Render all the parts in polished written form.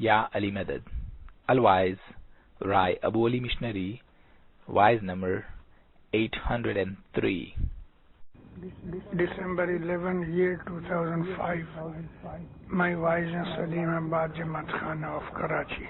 Ya Ali Madad. Al-Waiz, Rai Abu Ali Missionary, Wise number 803. December 11, year 2005. My wise and Salim Abad Jamaat Khana of Karachi.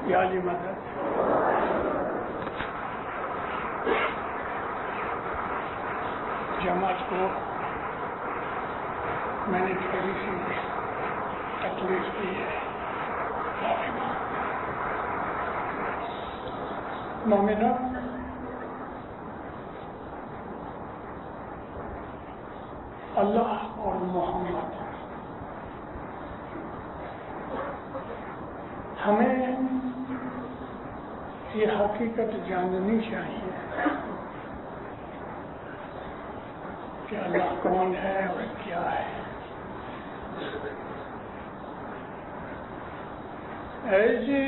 Ya Ali Madad. جماعت کو میں نے تھوڑی سی تکلیف دی ہے. مومنو، اللہ اور محمد ہمیں یہ حقیقت جاننی چاہیے کہ اللہ کون ہے اور کیا ہے. اے جی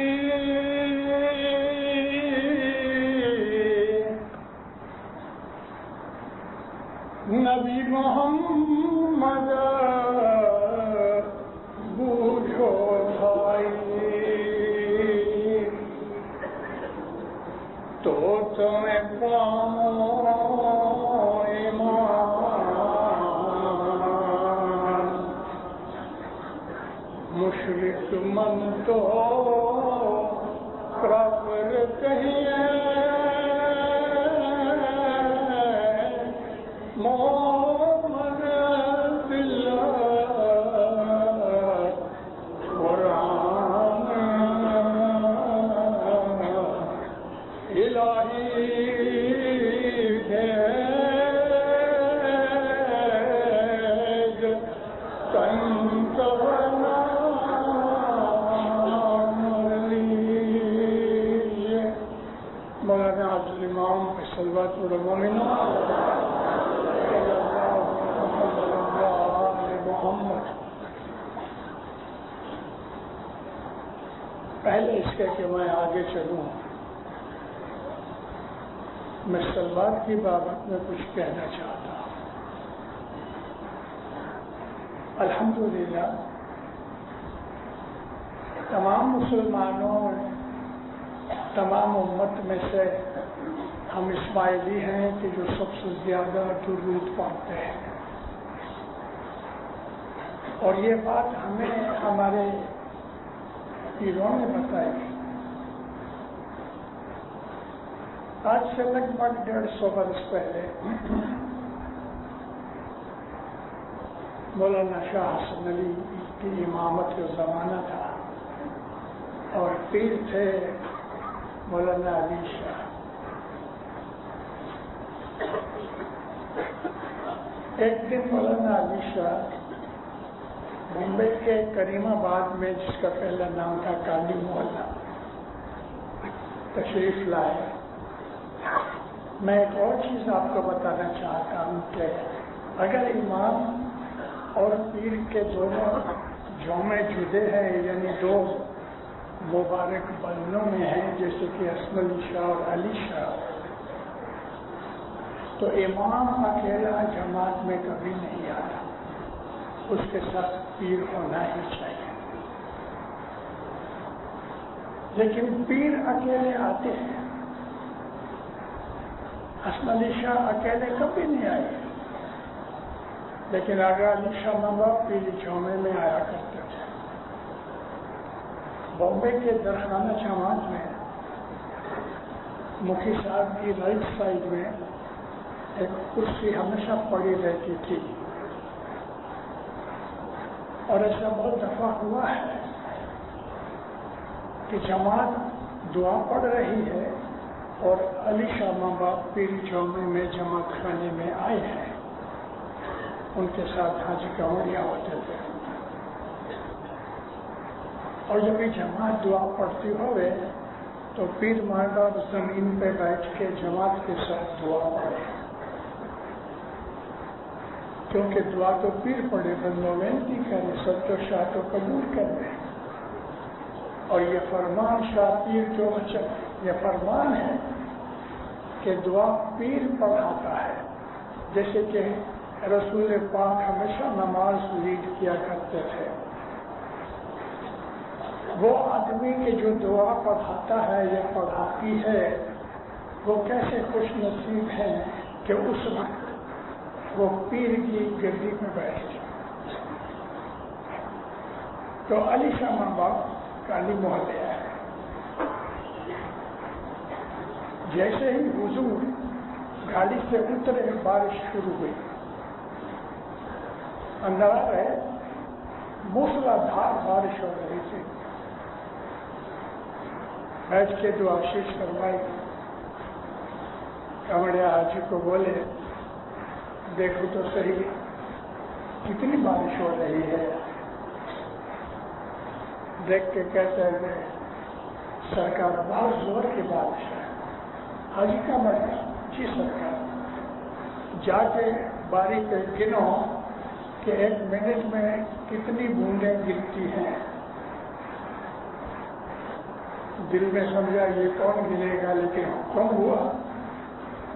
نبی محمد بوجھو بھائی تو تمہیں پاؤں مشرق من تو کافر کہیے مومن باللہ قرآن الہی بھیج تنتبنا مولانا عبد الامام صلوات المؤمن محمد. پہلے اس کے کہ میں آگے چلوں، میں سلوات کی بابت میں کچھ کہنا چاہتا ہوں. الحمدللہ تمام مسلمانوں، تمام امت میں سے ہم اسماعیلی ہیں کہ جو سب سے زیادہ درود پڑھتے ہیں، اور یہ بات ہمیں ہمارے پیروں نے بتائی. آج سے لگ بھگ 150 برس پہلے مولانا شاہ حسن علی کی امامت کا زمانہ تھا اور پیر تھے مولانا علی شاہ. ایک دن مولانا علی شاہ بمبئی کے کریم آباد میں، جس کا پہلا نام تھا کالی محلہ، تشریف لائے. میں ایک اور چیز آپ کو بتانا چاہتا ہوں کہ اگر امام اور پیر کے دونوں جومے جدے ہیں، یعنی دو مبارک بندوں میں ہیں، جیسے کہ حسن علی شاہ اور علی شاہ، تو امام اکیلا جماعت میں کبھی نہیں آتا، اس کے ساتھ پیر ہونا ہی چاہیے. لیکن پیر اکیلے آتے ہیں، حسن علی شاہ اکیلے کبھی نہیں آئے. لیکن آگا علی شاہ ماما پیلی جومے میں آیا کرتے تھے. بامبے کے درخانہ جماعت میں مکھی صاحب کی رائٹ سائڈ میں ایک کرسی ہمیشہ پڑی رہتی تھی، اور ایسا بہت دفعہ ہوا ہے کہ جماعت دعا پڑھ رہی ہے اور علی شاہ ماں باپ پیری جومے میں جماعت خانے میں آئے ہیں، ان کے ساتھ حاجی کانوڑیاں ہوتے تھے. اور جب یہ جماعت دعا پڑھتی ہوئے تو پیر ماں باپ زمین پہ بیٹھ کے جماعت کے ساتھ دعا پڑھے. کیونکہ دعا تو پیر پڑے بندوں بینتی کرے، سب تو شاہ تو قبول کر دے. اور یہ فرمان شاہ پیر جو یہ فرمان ہے کہ دعا پیر پڑھاتا ہے. جیسے کہ رسول پاک ہمیشہ نماز لیڈ کیا کرتے تھے. وہ آدمی کہ جو دعا پڑھاتا ہے یا پڑھاتی ہے وہ کیسے خوش نصیب ہے کہ اس وقت وہ پیر کی گدی میں بیٹھ جائے. تو علی شاہ ماں باپ کالی محلے ہے. جیسے ہی حضور گاڑی سے اترے بارش شروع ہوئی. اندر آ رہے موسلا دھار بارش ہو رہی تھی. بیٹھ کے جو آشیش کروائی کمڑیا حاجی کو بولے دیکھو تو صحیح کتنی بارش ہو رہی ہے. دیکھ کے کہتے ہیں سرکار بہت زور کی بارش ہے. حاجی کا مطلب جی سرکار جا کے باری پہ گنو کہ 1 منٹ میں کتنی بوندیں گرتی ہیں. دل میں سمجھا یہ کون گرے گا، لیکن حکم ہوا.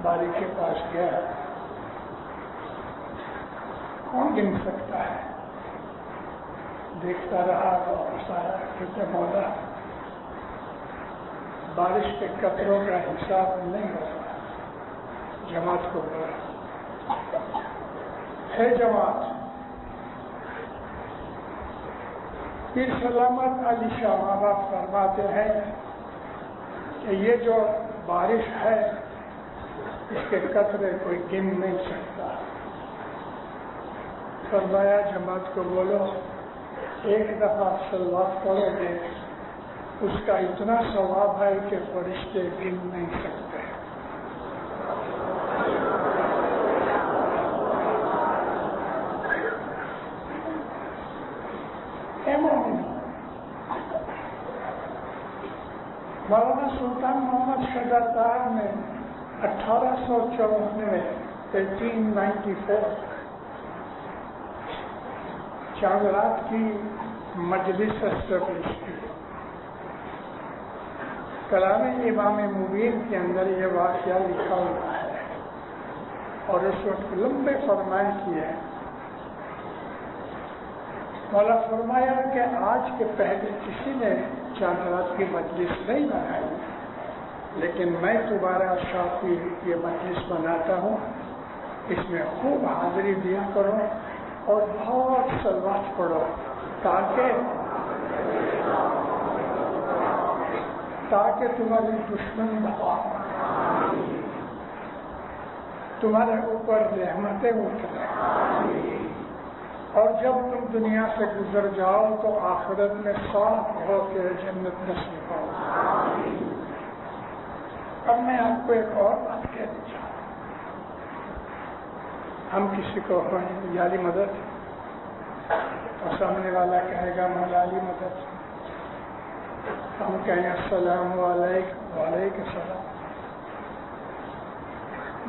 باری کے پاس گیا. کون گن سکتا ہے؟ دیکھتا رہا واپس آیا کہتے مولا بارش کے قطروں کا حساب نہیں ہوتا. جماعت کو بولا ہے جماعت پھر سلامت علی شاہ ماں باپ فرماتے ہیں کہ یہ جو بارش ہے اس کے قطرے کوئی گن نہیں سکتا. فرمایا جماعت کو بولو 1 دفعہ صلوات پڑھو گے اس کا اتنا ثواب ہے کہ فرشتے گن نہیں سکتے. مولانا سلطان محمد شجرتار نے 1894 چاند رات کی مجلس اسٹیبلش کی. کلام امام مبین کے اندر یہ واقعہ لکھا ہوا ہے اور اس وقت لمبے فرمائے کیے. مولا فرمایا کہ آج کے پہلے کسی نے چاند رات کی مجلس نہیں بنائی، لیکن میں دوبارہ شافی یہ مجلس بناتا ہوں. اس میں خوب حاضری دیا کرو اور بہت صلوات پڑھو تاکہ تمہاری دشمن تمہارے اوپر رحمتیں اتریں. اور جب تم دنیا سے گزر جاؤ تو آخرت میں صاف ہو کے جنت نصیب ہو. اب میں آپ کو ایک اور بات کہنا چاہوں. ہم کسی کو یالی مدد اور سامنے والا کہے گا مولا علی مدد، ہم کہیں السلام علیکم وعلیکم السلام.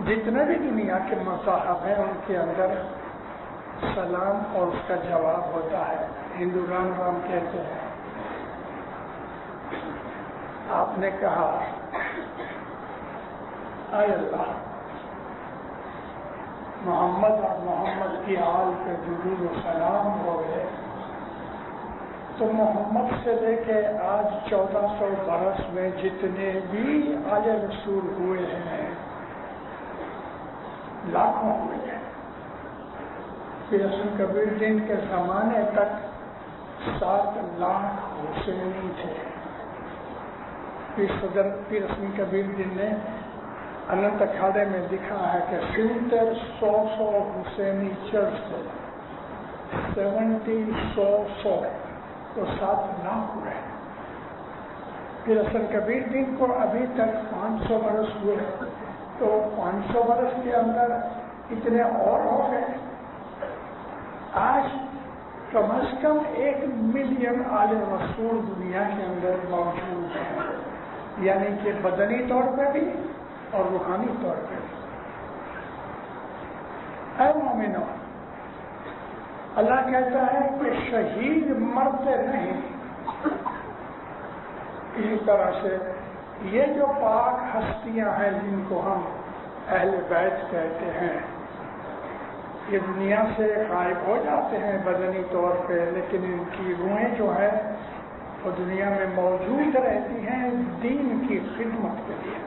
جتنے بھی دنیا کے مذاہب ہیں ان کے اندر سلام اور اس کا جواب ہوتا ہے. ہندو رام رام کہتے ہیں. آپ نے کہا اے اللہ محمد اور محمد کی آل پہ درود و سلام ہو گئے، تو محمد سے لے کے آج 1400 برس میں جتنے بھی آل رسول ہوئے ہیں لاکھوں ہوئے ہیں. پھر حسن کبیر دین کے زمانے تک 7 لاکھ حسینی تھے. پھر صدر پیر حسن کبیر دین نے اننت اکھاڑے میں لکھا ہے کہ 70-100 حسینی چرچ تھے. 70-100 تو 7 لاکھ ہوئے. پھر حسن کبیر دین کو ابھی تک 500 برس ہوئے، تو 500 برس کے اندر اتنے اور ہو گئے. آج کم از کم 1 ملین آل رسول دنیا کے اندر موجود ہیں، یعنی کہ بدنی طور پہ بھی اور روحانی طور پہ بھی. اے مومنو، اللہ کہتا ہے کہ شہید مرتے نہیں. اسی طرح سے یہ جو پاک ہستیاں ہیں جن کو ہم اہل بیت کہتے ہیں، یہ دنیا سے غائب ہو جاتے ہیں بدنی طور پہ، لیکن ان کی روحیں جو ہے وہ دنیا میں موجود رہتی ہیں دین کی خدمت کے لیے.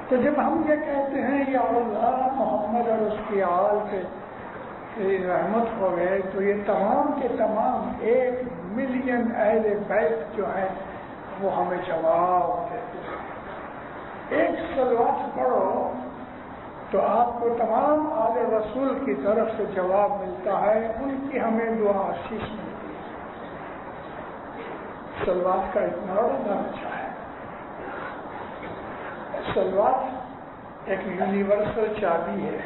تو جب ہم یہ کہتے ہیں یا اللہ محمد اور اس کی آل پہ رحمت ہو گئے، تو یہ تمام کے تمام 1 ملین اہل بیت جو ہے وہ ہمیں جواب دیتے ہیں. ایک صلوات پڑھو تو آپ کو تمام آل رسول کی طرف سے جواب ملتا ہے، ان کی ہمیں دعا آشیش ملتی ہے. صلوات کا اتنا بڑا درجہ ہے. صلوات ایک یونیورسل چابی ہے.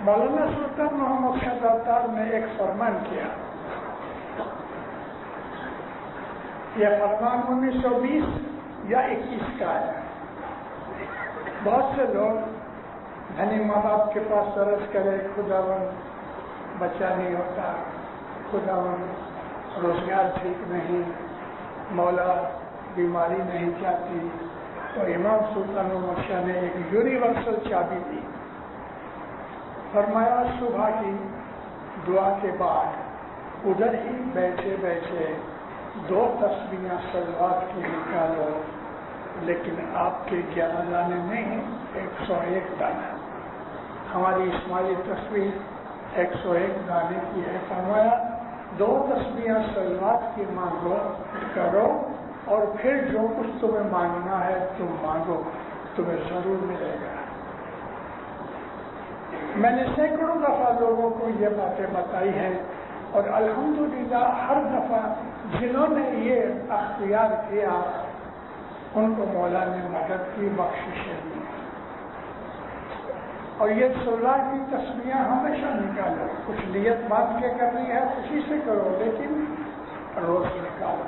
مولانا سلطان محمد شہزاد نے ایک فرمان کیا. یہ فرمان 1920 یا 21 کا ہے. بہت سے لوگ دھنی ماں باپ کے پاس عرض کرے خداوند بچہ نہیں ہوتا، خداوند روزگار ٹھیک نہیں، مولا بیماری نہیں جاتی، تو امام سلطان محمد شاہ نے ایک یونیورسل چابی دی. فرمایا صبح کی دعا کے بعد ادھر ہی بیٹھے بیٹھے 2 تسبیحاں صلوات کی نکالو، لیکن آپ کے 11 دانے نہیں، 101 دانے. ہماری اسماعیلی تسبیح 101 دانے کی ہے. فرمایا 2 تسبیحاں صلوات کی مانگو کرو، اور پھر جو کچھ تمہیں مانگنا ہے تم مانگو، تمہیں ضرور ملے گا. میں نے سینکڑوں دفعہ لوگوں کو یہ باتیں بتائی ہیں، اور الحمدللہ ہر دفعہ جنہوں نے یہ اختیار کیا ان کو مولا نے مدد کی، بخششیں دی. اور یہ 16 کی تسبیحاں ہمیشہ نکالو. کچھ نیت باندھ کے کرنی ہے خوشی سے کرو، لیکن روز نکالو.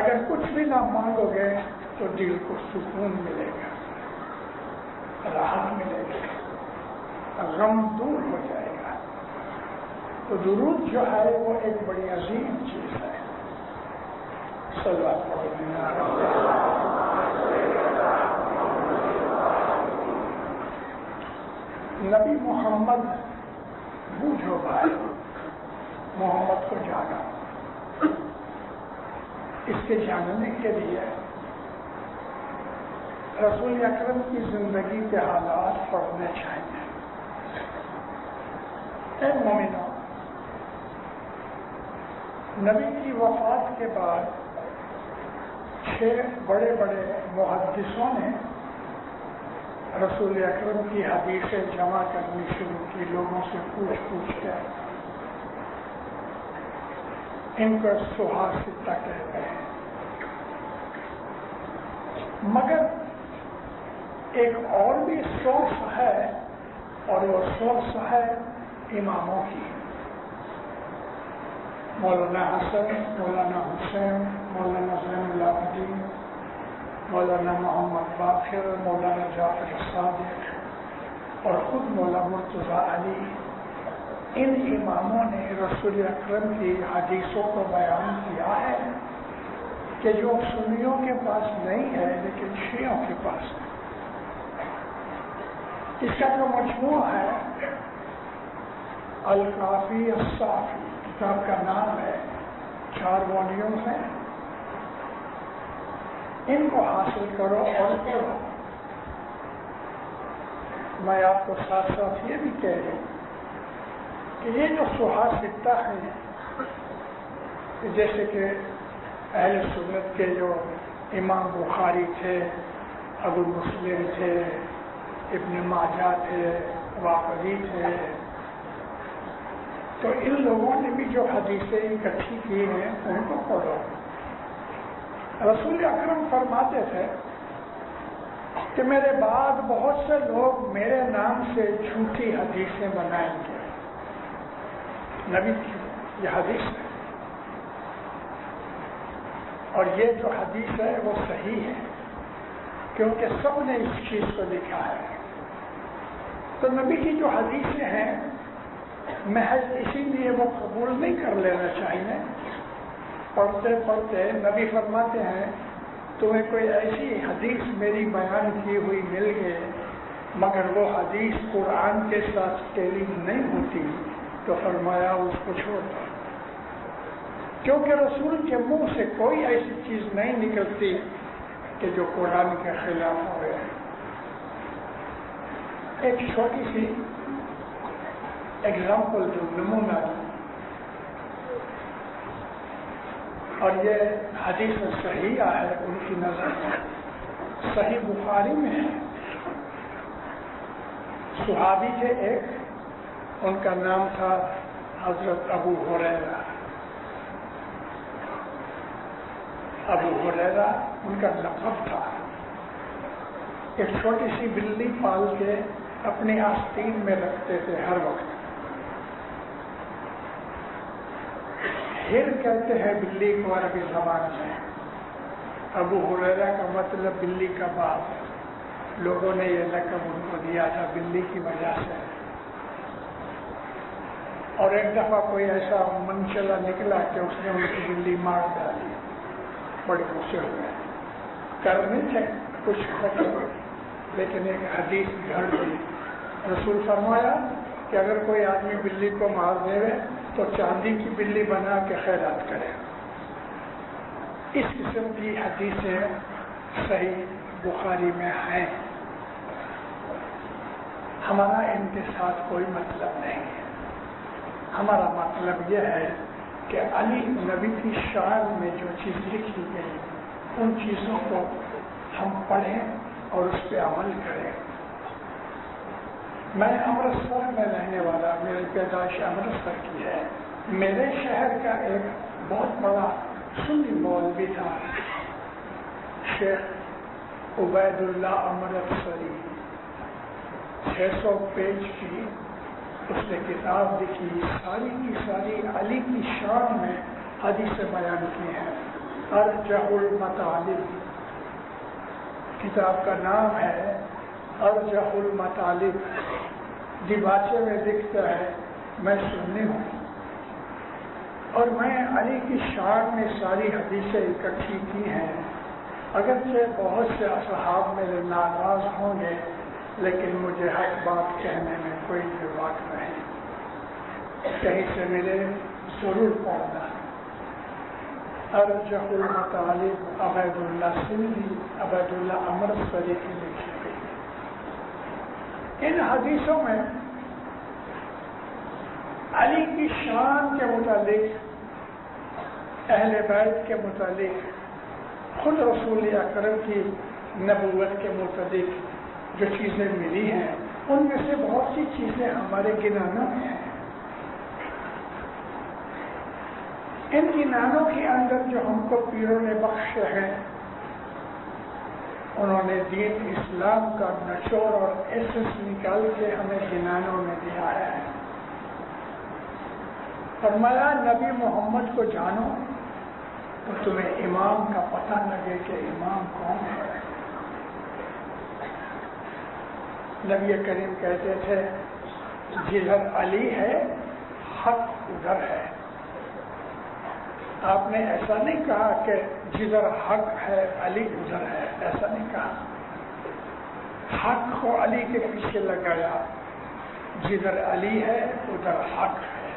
اگر کچھ بھی نہ مانگو گے تو دل کو سکون ملے گا، راحت ملے گی، غم دور ہو جائے گا. تو درود جو ہے وہ ایک بڑی عظیم چیز ہے. صلوات پڑھو. نبی محمد بوجھو بھائی، محمد کو جانا. اس کے جاننے کے لیے رسول اکرم کی زندگی کے حالات پڑھنے چاہیے. اے مومنوں، نبی کی وفات کے بعد 6 بڑے بڑے محدثوں نے رسول اکرم کی حدیثیں جمع کرنی شروع کی، لوگوں سے پوچھ کے. ان کو سہاستا کہتے ہیں. مگر ایک اور بھی سورس ہے، اور وہ سورس ہے اماموں کی. مولانا حسن، مولانا حسین، مولانا زین العابدین، مولانا محمد باقر، مولانا جعفر صادق اور خود مولانا مرتضی علی. ان اماموں نے رسول اکرم کی حدیثوں کو بیان کیا ہے کہ جو سنیوں کے پاس نہیں ہے لیکن شیعوں کے پاس ہے. اس کا جو مجموعہ ہے الکافی الصافی، کتاب کا نام ہے، 4 والیوم ہیں. ان کو حاصل کرو اور پڑھو. میں آپ کو ساتھ ساتھ یہ بھی کہہ رہا ہوں کہ یہ جو سہاستا ہے، جیسے کہ اہل سنت کے جو امام بخاری تھے، ابو مسلم تھے، ابن ماجہ تھے، واقعی تھے، تو ان لوگوں نے بھی جو حدیثیں اکٹھی کی ہیں ان کو پڑھو. رسول اکرم فرماتے تھے کہ میرے بعد بہت سے لوگ میرے نام سے جھوٹی حدیثیں بنائیں گے. نبی کی یہ حدیث ہے، اور یہ جو حدیث ہے وہ صحیح ہے، کیونکہ سب نے اس چیز کو لکھا ہے. تو نبی کی جو حدیثیں ہیں محض اسی لیے وہ قبول نہیں کر لینا چاہیے. پڑھتے پڑھتے نبی فرماتے ہیں تمہیں کوئی ایسی حدیث میری بیان کی ہوئی مل گئے مگر وہ حدیث قرآن کے ساتھ ٹیلی نہیں ہوتی تو فرمایا اس کو چھوڑ دو، کیونکہ رسول کے منہ سے کوئی ایسی چیز نہیں نکلتی کہ جو قرآن کے خلاف ہو. ایک چھوٹی سی ایگزامپل جو نمونہ اور یہ حدیث صحیح ہے ان کی نظر میں، صحیح بخاری میں ہے. صحابی کے ایک، ان کا نام تھا حضرت ابو ہریرہ. ابو ہریرہ ان کا لقب تھا. ایک چھوٹی سی بلی پال کے اپنی آستین میں رکھتے تھے ہر وقت. ہر کہتے ہیں بلی کو عربی زبان میں. ابو ہریرہ کا مطلب بلی کا باپ. لوگوں نے یہ لقب ان کو دیا تھا بلی کی وجہ سے. اور ایک دفعہ کوئی ایسا منچلا نکلا کہ اس نے ان کی بلی مار ڈالی. بڑے غصے ہوئے، کرنے تھے کچھ لیکن ایک حدیث گھڑ دی. رسول فرمایا کہ اگر کوئی آدمی بلی کو مار دے تو چاندی کی بلی بنا کے خیرات کرے. اس قسم کی حدیثیں صحیح بخاری میں ہیں. ہمارا ان کے ساتھ کوئی مطلب نہیں ہے. ہمارا مطلب یہ ہے کہ علی نبی کی شان میں جو چیز لکھی گئی ان چیزوں کو ہم پڑھیں اور اس پہ عمل کریں. میں امرتسر میں رہنے والا، میری پیدائش امرتسر کی ہے. میرے شہر کا ایک بہت بڑا سنی مولوی تھا، شیخ عبید اللہ امرتسری. 600 پیج کی اس نے کتاب لکھی، ساری کی ساری علی کی شان میں حدیث بیان کی ہے. ارجح المطالب کتاب کا نام ہے. ارجح المطالب دیباچے میں لکھتا ہے میں سنی ہوں اور میں علی کی شان میں ساری حدیثیں اکٹھی کی ہیں. اگرچہ بہت سے اصحاب میرے ناراض ہوں گے لیکن مجھے حق بات کہنے میں کوئی بھی وقت نہیں. کہیں سے ملے ضرور پڑھنا. ارجح المطالب عبید اللہ سندھی، عبید اللہ امرتسری کی لکھی گئی. ان حدیثوں میں علی کی شان کے متعلق، اہل بیت کے متعلق، خود رسول اکرم کی نبوت کے متعلق جو چیزیں ملی ہیں ان میں سے بہت سی چیزیں ہمارے گنانوں میں ہیں. ان گنانوں کے اندر جو ہم کو پیروں نے بخشے ہیں انہوں نے دین اسلام کا نچوڑ اور ایسنس نکال کے ہمیں گنانوں میں دیا ہے. فرمایا نبی محمد کو جانو تو تمہیں امام کا پتہ لگے کہ امام کون ہے. نبی کریم کہتے تھے جدھر علی ہے حق ادھر ہے. آپ نے ایسا نہیں کہا کہ جدھر حق ہے علی ادھر ہے، ایسا نہیں کہا. حق کو علی کے پیچھے لگایا. جدھر علی ہے ادھر حق ہے.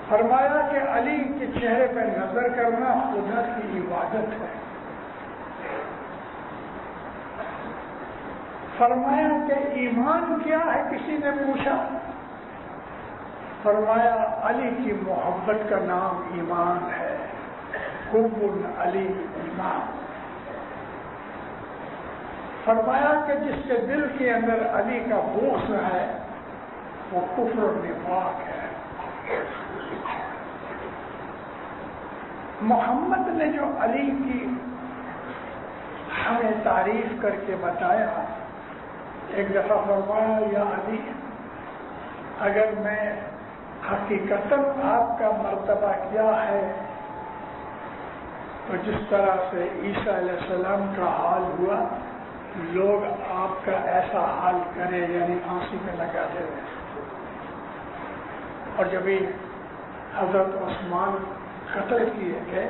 فرمایا کہ علی کے چہرے پہ نظر کرنا خدا کی عبادت ہے. فرمایا کہ ایمان کیا ہے کسی نے پوچھا. فرمایا علی کی محبت کا نام ایمان ہے. حب علی ایمان. فرمایا کہ جس کے دل کے اندر علی کا بغض ہے وہ کفر و نفاق ہے. محمد نے جو علی کی ہمیں تعریف کر کے بتایا، ایک دفعہ فرمایا یا علی اگر میں حقیقتاً آپ کا مرتبہ کیا ہے تو جس طرح سے عیسیٰ علیہ السلام کا حال ہوا لوگ آپ کا ایسا حال کرے یعنی پھانسی میں لگا دے. اور جب حضرت عثمان قتل کیے گئے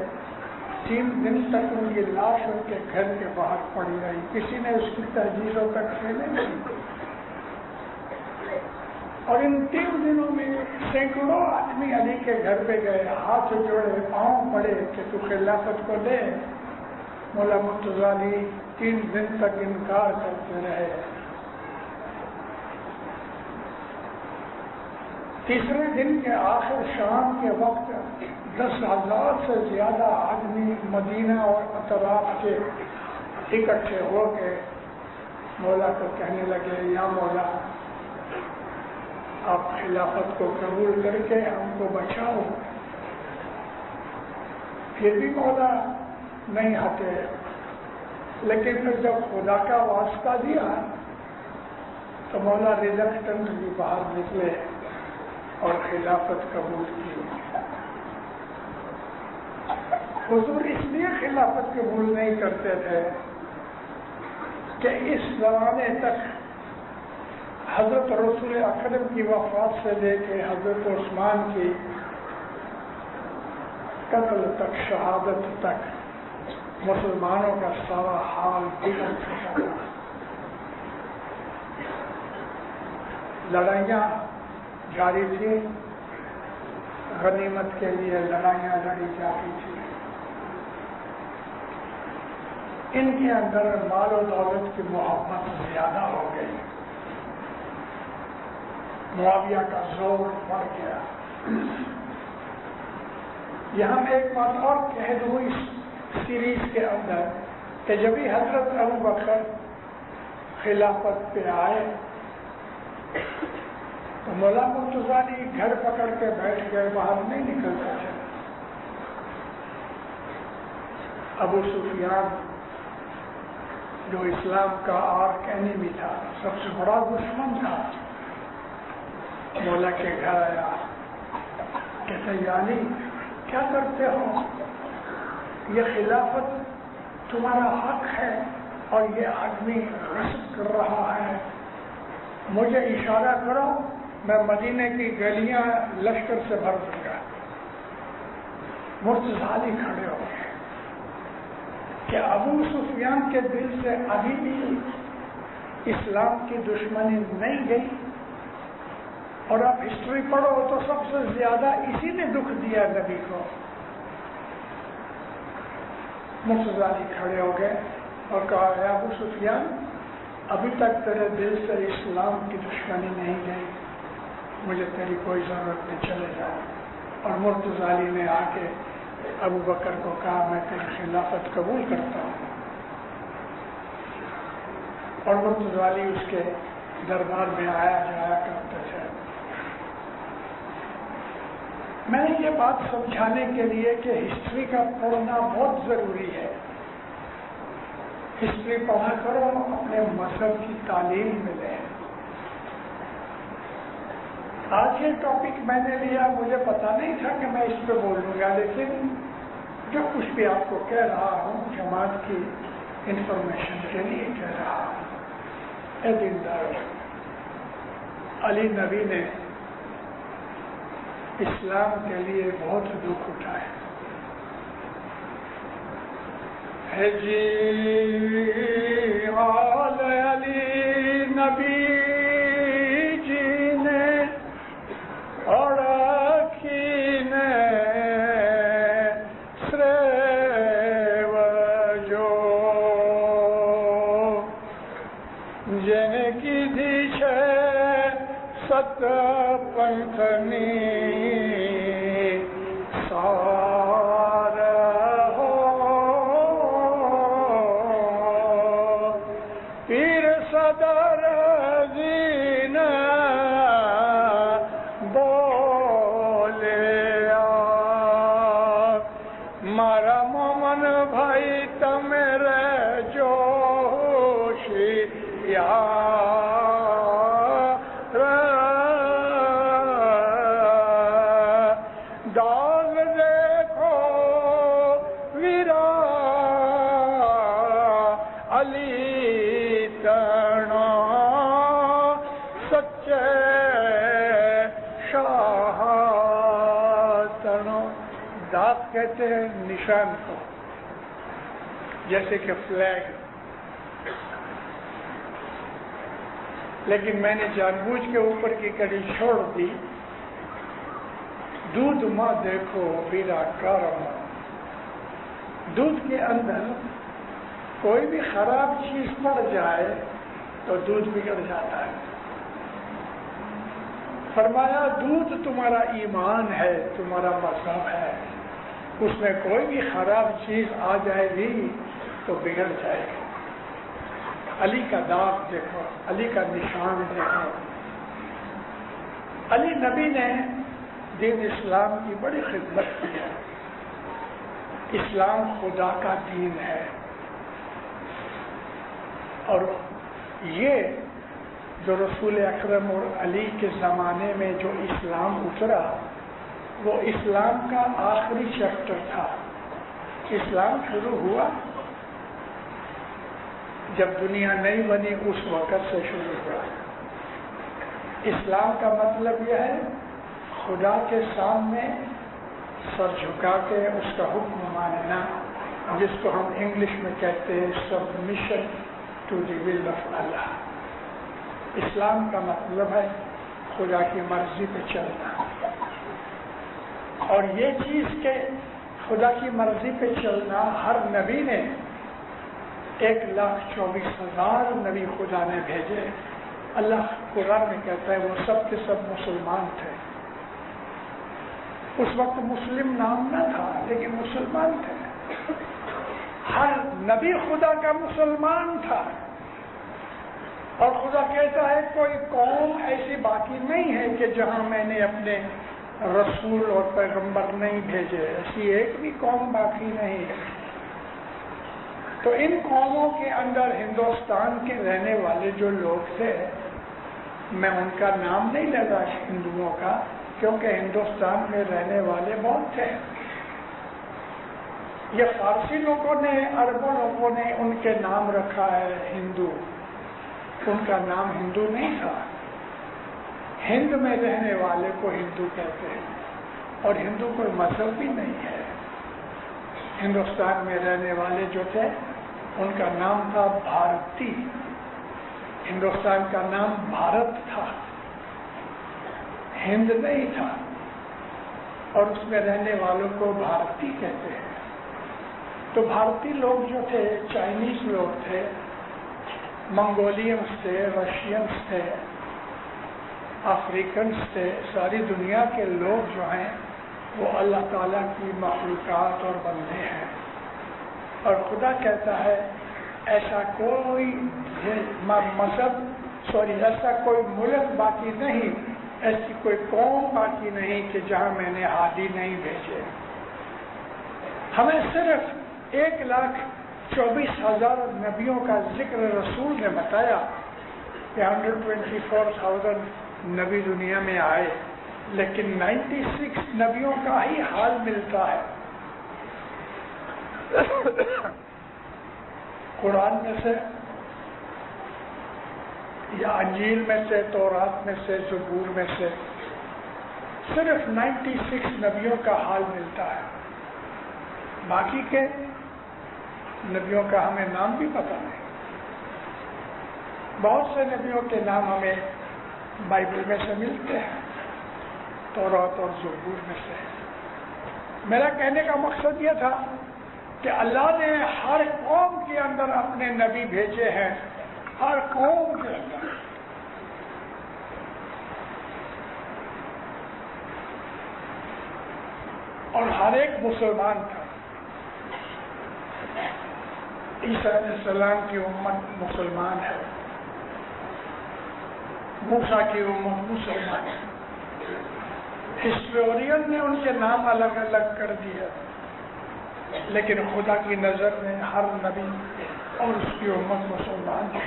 3 دن تک ان کی لاش ان کے گھر کے باہر پڑی رہی, کسی نے اس کی تجویزوں تک کھیلے نہیں. اور ان 3 دنوں میں سینکڑوں آدمی علی کے گھر پہ گئے, ہاتھ جوڑے, پاؤں پڑے کہ تو خلافت کو لے. مولا مرتضی علی 3 دن تک انکار کرتے رہے. تیسرے دن کے آخر شام کے وقت 10,000 سے زیادہ آدمی مدینہ اور اطراف کے اکٹھے ہو کے مولا کو کہنے لگے, یا مولا آپ خلافت کو قبول کر کے ہم کو بچاؤ. پھر بھی مولا نہیں ہٹے, لیکن پھر جب خدا کا واسطہ دیا تو مولا ریلیکٹنٹلی باہر نکلے اور خلافت قبول کی. حضور اس لیے خلافت قبول نہیں کرتے تھے کہ اس زمانے تک حضرت رسول اکرم کی وفات سے لے کے حضرت عثمان کی قتل تک, شہادت تک مسلمانوں کا سارا حال بگڑ چکا تھا. لڑائیاں جاری تھی, غنیمت کے لیے لڑائیاں لڑی جاتی تھی. ان کے اندر مال و دولت کی محبت زیادہ ہو گئی, معاویہ کا زور بڑھ گیا. یہاں میں ایک بات اور کہہ دوں اس سیریز کے اندر کہ جب بھی حضرت ابوبکر خلافت پہ آئے تو مولا مرتضی علی گھر پکڑ کے بیٹھ گئے, باہر نہیں نکلتے تھے. ابو سفیان جو اسلام کا آرک اینیمی تھا, سب سے بڑا دشمن تھا, مولا کے گھر آیا, کہتے یعنی کیا کرتے ہو, یہ خلافت تمہارا حق ہے اور یہ آدمی غصب کر رہا ہے, مجھے اشارہ کرو, میں مدینے کی گلیاں لشکر سے بھر دوں گا. مرتضی علی کھڑے ہو گئے کہ ابو سفیان کے دل سے ابھی بھی اسلام کی دشمنی نہیں گئی, اور آپ ہسٹری پڑھو تو سب سے زیادہ اسی نے دکھ دیا نبی کو. مرتضی علی کھڑے ہو گئے اور کہا, اے ابو سفیان, ابھی تک تیرے دل سے اسلام کی دشمنی نہیں گئی, مجھے تیری کوئی ضرورت نہیں, چلے جاؤ. اور مرتضی علی نے آ کے ابو بکر کو کہا, میں تیری خلافت قبول کرتا ہوں. اور مرتضی علی اس کے دربار میں آیا جایا کرتے تھے. میں نے یہ بات سمجھانے کے لیے کہ ہسٹری کا پڑھنا بہت ضروری ہے. ہسٹری پڑھا کرو, اپنے مذہب کی تعلیم ملے. آج یہ ٹاپک میں نے لیا, مجھے پتا نہیں تھا کہ میں اس پہ بولوں گا, لیکن جو کچھ بھی آپ کو کہہ رہا ہوں جماعت کی انفارمیشن کے لیے کہہ رہا ہوں. اے دیندار, علی نبی نے اسلام کے لیے بہت دکھ اٹھائے. ہے جی آل علی نبی جی نے اور کینے سریوجو جن کی دیشے ست پنتھنی شاہتنو، داغ کہتے ہیں نشان کو، جیسے کہ فلیگ. لیکن میں نے جان بوجھ کے اوپر کی کڑی چھوڑ دی. دودھ ماں دیکھو بیرا کارم، دودھ کے اندر کوئی بھی خراب چیز پڑ جائے تو دودھ بگڑ جاتا ہے. فرمایا دودھ تمہارا ایمان ہے، تمہارا مذہب ہے، اس میں کوئی بھی خراب چیز آ جائے گی تو بگڑ جائے گی. علی کا داغ دیکھو، علی کا نشان دیکھو. علی نبی نے دین اسلام کی بڑی خدمت کی ہے. اسلام خدا کا دین ہے، اور یہ جو رسول اکرم اور علی کے زمانے میں جو اسلام اترا، وہ اسلام کا آخری چیپٹر تھا. اسلام شروع ہوا جب دنیا نہیں بنی، اس وقت سے شروع ہوا. اسلام کا مطلب یہ ہے خدا کے سامنے سر جھکا کے اس کا حکم ماننا، جس کو ہم انگلش میں کہتے ہیں submission to the will of Allah. اسلام کا مطلب ہے خدا کی مرضی پہ چلنا. اور یہ چیز کہ خدا کی مرضی پہ چلنا، ہر نبی نے 1,24,000 نبی خدا نے بھیجے. اللہ قرآن میں کہتا ہے وہ سب کے سب مسلمان تھے. اس وقت مسلم نام نہ تھا لیکن مسلمان تھے. ہر نبی خدا کا مسلمان تھا. اور خدا کہتا ہے کوئی قوم ایسی باقی نہیں ہے کہ جہاں میں نے اپنے رسول اور پیغمبر نہیں بھیجے، ایسی ایک بھی قوم باقی نہیں ہے. تو ان قوموں کے اندر ہندوستان کے رہنے والے جو لوگ تھے، میں ان کا نام نہیں لیتا ہندوؤں کا، کیونکہ ہندوستان میں رہنے والے بہت تھے. یہ فارسی لوگوں نے، عربوں لوگوں نے ان کے نام رکھا ہے ہندو. ان کا نام ہندو نہیں تھا. ہند میں رہنے والے کو ہندو کہتے ہیں، اور ہندو کوئی مذہب بھی نہیں ہے. ہندوستان میں رہنے والے جو تھے ان کا نام تھا بھارتی. ہندوستان کا نام بھارت تھا، ہند نہیں تھا. اور اس میں رہنے والوں کو بھارتی کہتے ہیں. تو بھارتی لوگ جو تھے چائنیز لوگ تھے، منگولینس تھے، رشینس تھے، افریقنس تھے. ساری دنیا کے لوگ جو ہیں وہ اللہ تعالیٰ کی مخلوقات اور بندے ہیں. اور خدا کہتا ہے ایسا کوئی مذہب ایسا کوئی ملک باقی نہیں، ایسی کوئی قوم باقی نہیں کہ جہاں میں نے ہادی نہیں بھیجے. ہمیں صرف 1,24,000 نبیوں کا ذکر رسول نے بتایا کہ 124,000 نبی دنیا میں آئے، لیکن 96 نبیوں کا ہی حال ملتا ہے. قرآن میں سے یا انجیل میں سے، تورات میں سے، زبور میں سے صرف 96 نبیوں کا حال ملتا ہے. باقی کے نبیوں کا ہمیں نام بھی پتہ نہیں. بہت سے نبیوں کے نام ہمیں بائبل میں سے ملتے ہیں، تورات اور زبور میں سے. میرا کہنے کا مقصد یہ تھا کہ اللہ نے ہر قوم کے اندر اپنے نبی بھیجے ہیں، ہر قوم کے اندر. اور ہر ایک مسلمان تھا. عیسیٰ علیہ السلام کی امت مسلمان ہے، موسیٰ کی امت مسلمان ہے. ہسٹورین نے ان کے نام الگ الگ کر دیا، لیکن خدا کی نظر میں ہر نبی اور اس کی امت مسلمان ہے.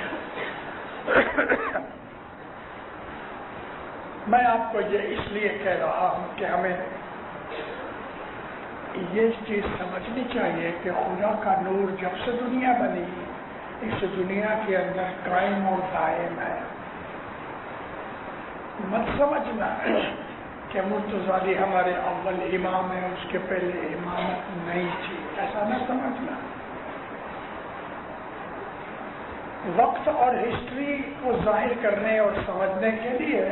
میں آپ کو یہ اس لیے کہہ رہا ہوں کہ ہمیں یہ چیز سمجھنی چاہیے کہ خدا کا نور جب سے دنیا بنی اس دنیا کے اندر قائم اور دائم ہے. مت سمجھنا کہ مرتضی ہمارے اول امام ہیں، اس کے پہلے امامت نہیں تھی، ایسا نہ سمجھنا۔ وقت اور ہسٹری کو ظاہر کرنے اور سمجھنے کے لیے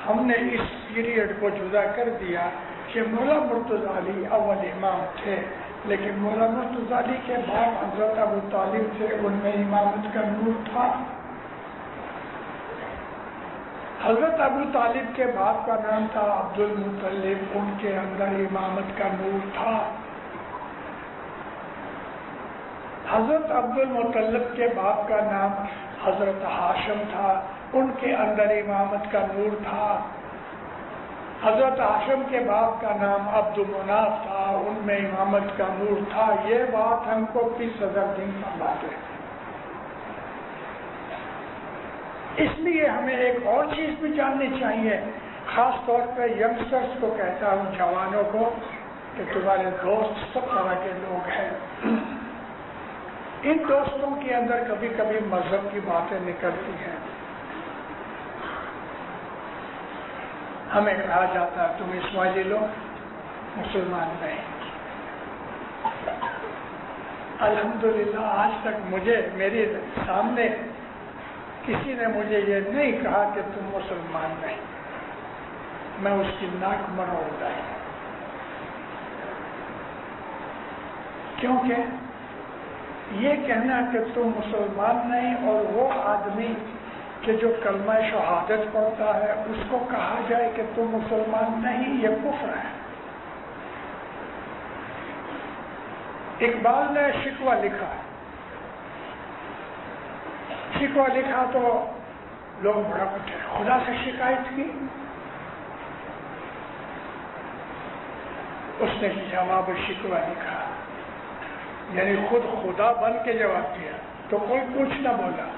ہم نے اس پیریڈ کو جدا کر دیا کہ مولا مرتضی اول امام تھے، لیکن مولا مرتضی کے بعد حضرت ابو طالب تھے، ان میں امامت کا نور تھا۔ حضرت ابو طالب کے باپ کا نام تھا عبد المطلب، ان کے اندر امامت کا نور تھا۔ حضرت عبد المطلب کے باپ کا نام حضرت ہاشم تھا، ان کے اندر امامت کا نور تھا۔ حضرت ہاشم کے باپ کا نام عبد مناف تھا، ان میں امامت کا نور تھا۔ یہ بات ہم کو 20,000 دن سمجھاتے ہیں۔ اس لیے ہمیں ایک اور چیز بھی جاننی چاہیے، خاص طور پہ ینگسٹرز کو کہتا ہوں، جوانوں کو، کہ تمہارے دوست سب طرح کے لوگ ہیں۔ ان دوستوں کے اندر کبھی کبھی مذہب کی باتیں نکلتی ہیں۔ ہمیں کہا جاتا ہے تم اسماعیلی لوگ مسلمان نہیں۔ الحمدللہ آج تک میرے سامنے کسی نے مجھے یہ نہیں کہا کہ تم مسلمان نہیں، میں اس کی ناک مروڑتا ہوں، کیونکہ یہ کہنا کہ تم مسلمان نہیں اور وہ آدمی کہ جو کلمہ شہادت پڑھتا ہے اس کو کہا جائے کہ تم مسلمان نہیں، یہ کفر ہے۔ اقبال نے شکوہ لکھا، شکوہ لکھا تو لوگ بڑا اٹھے، خدا سے شکایت کی۔ اس نے جواب شکوہ لکھا، یعنی خود خدا بن کے جواب دیا تو کوئی کچھ نہ بولا،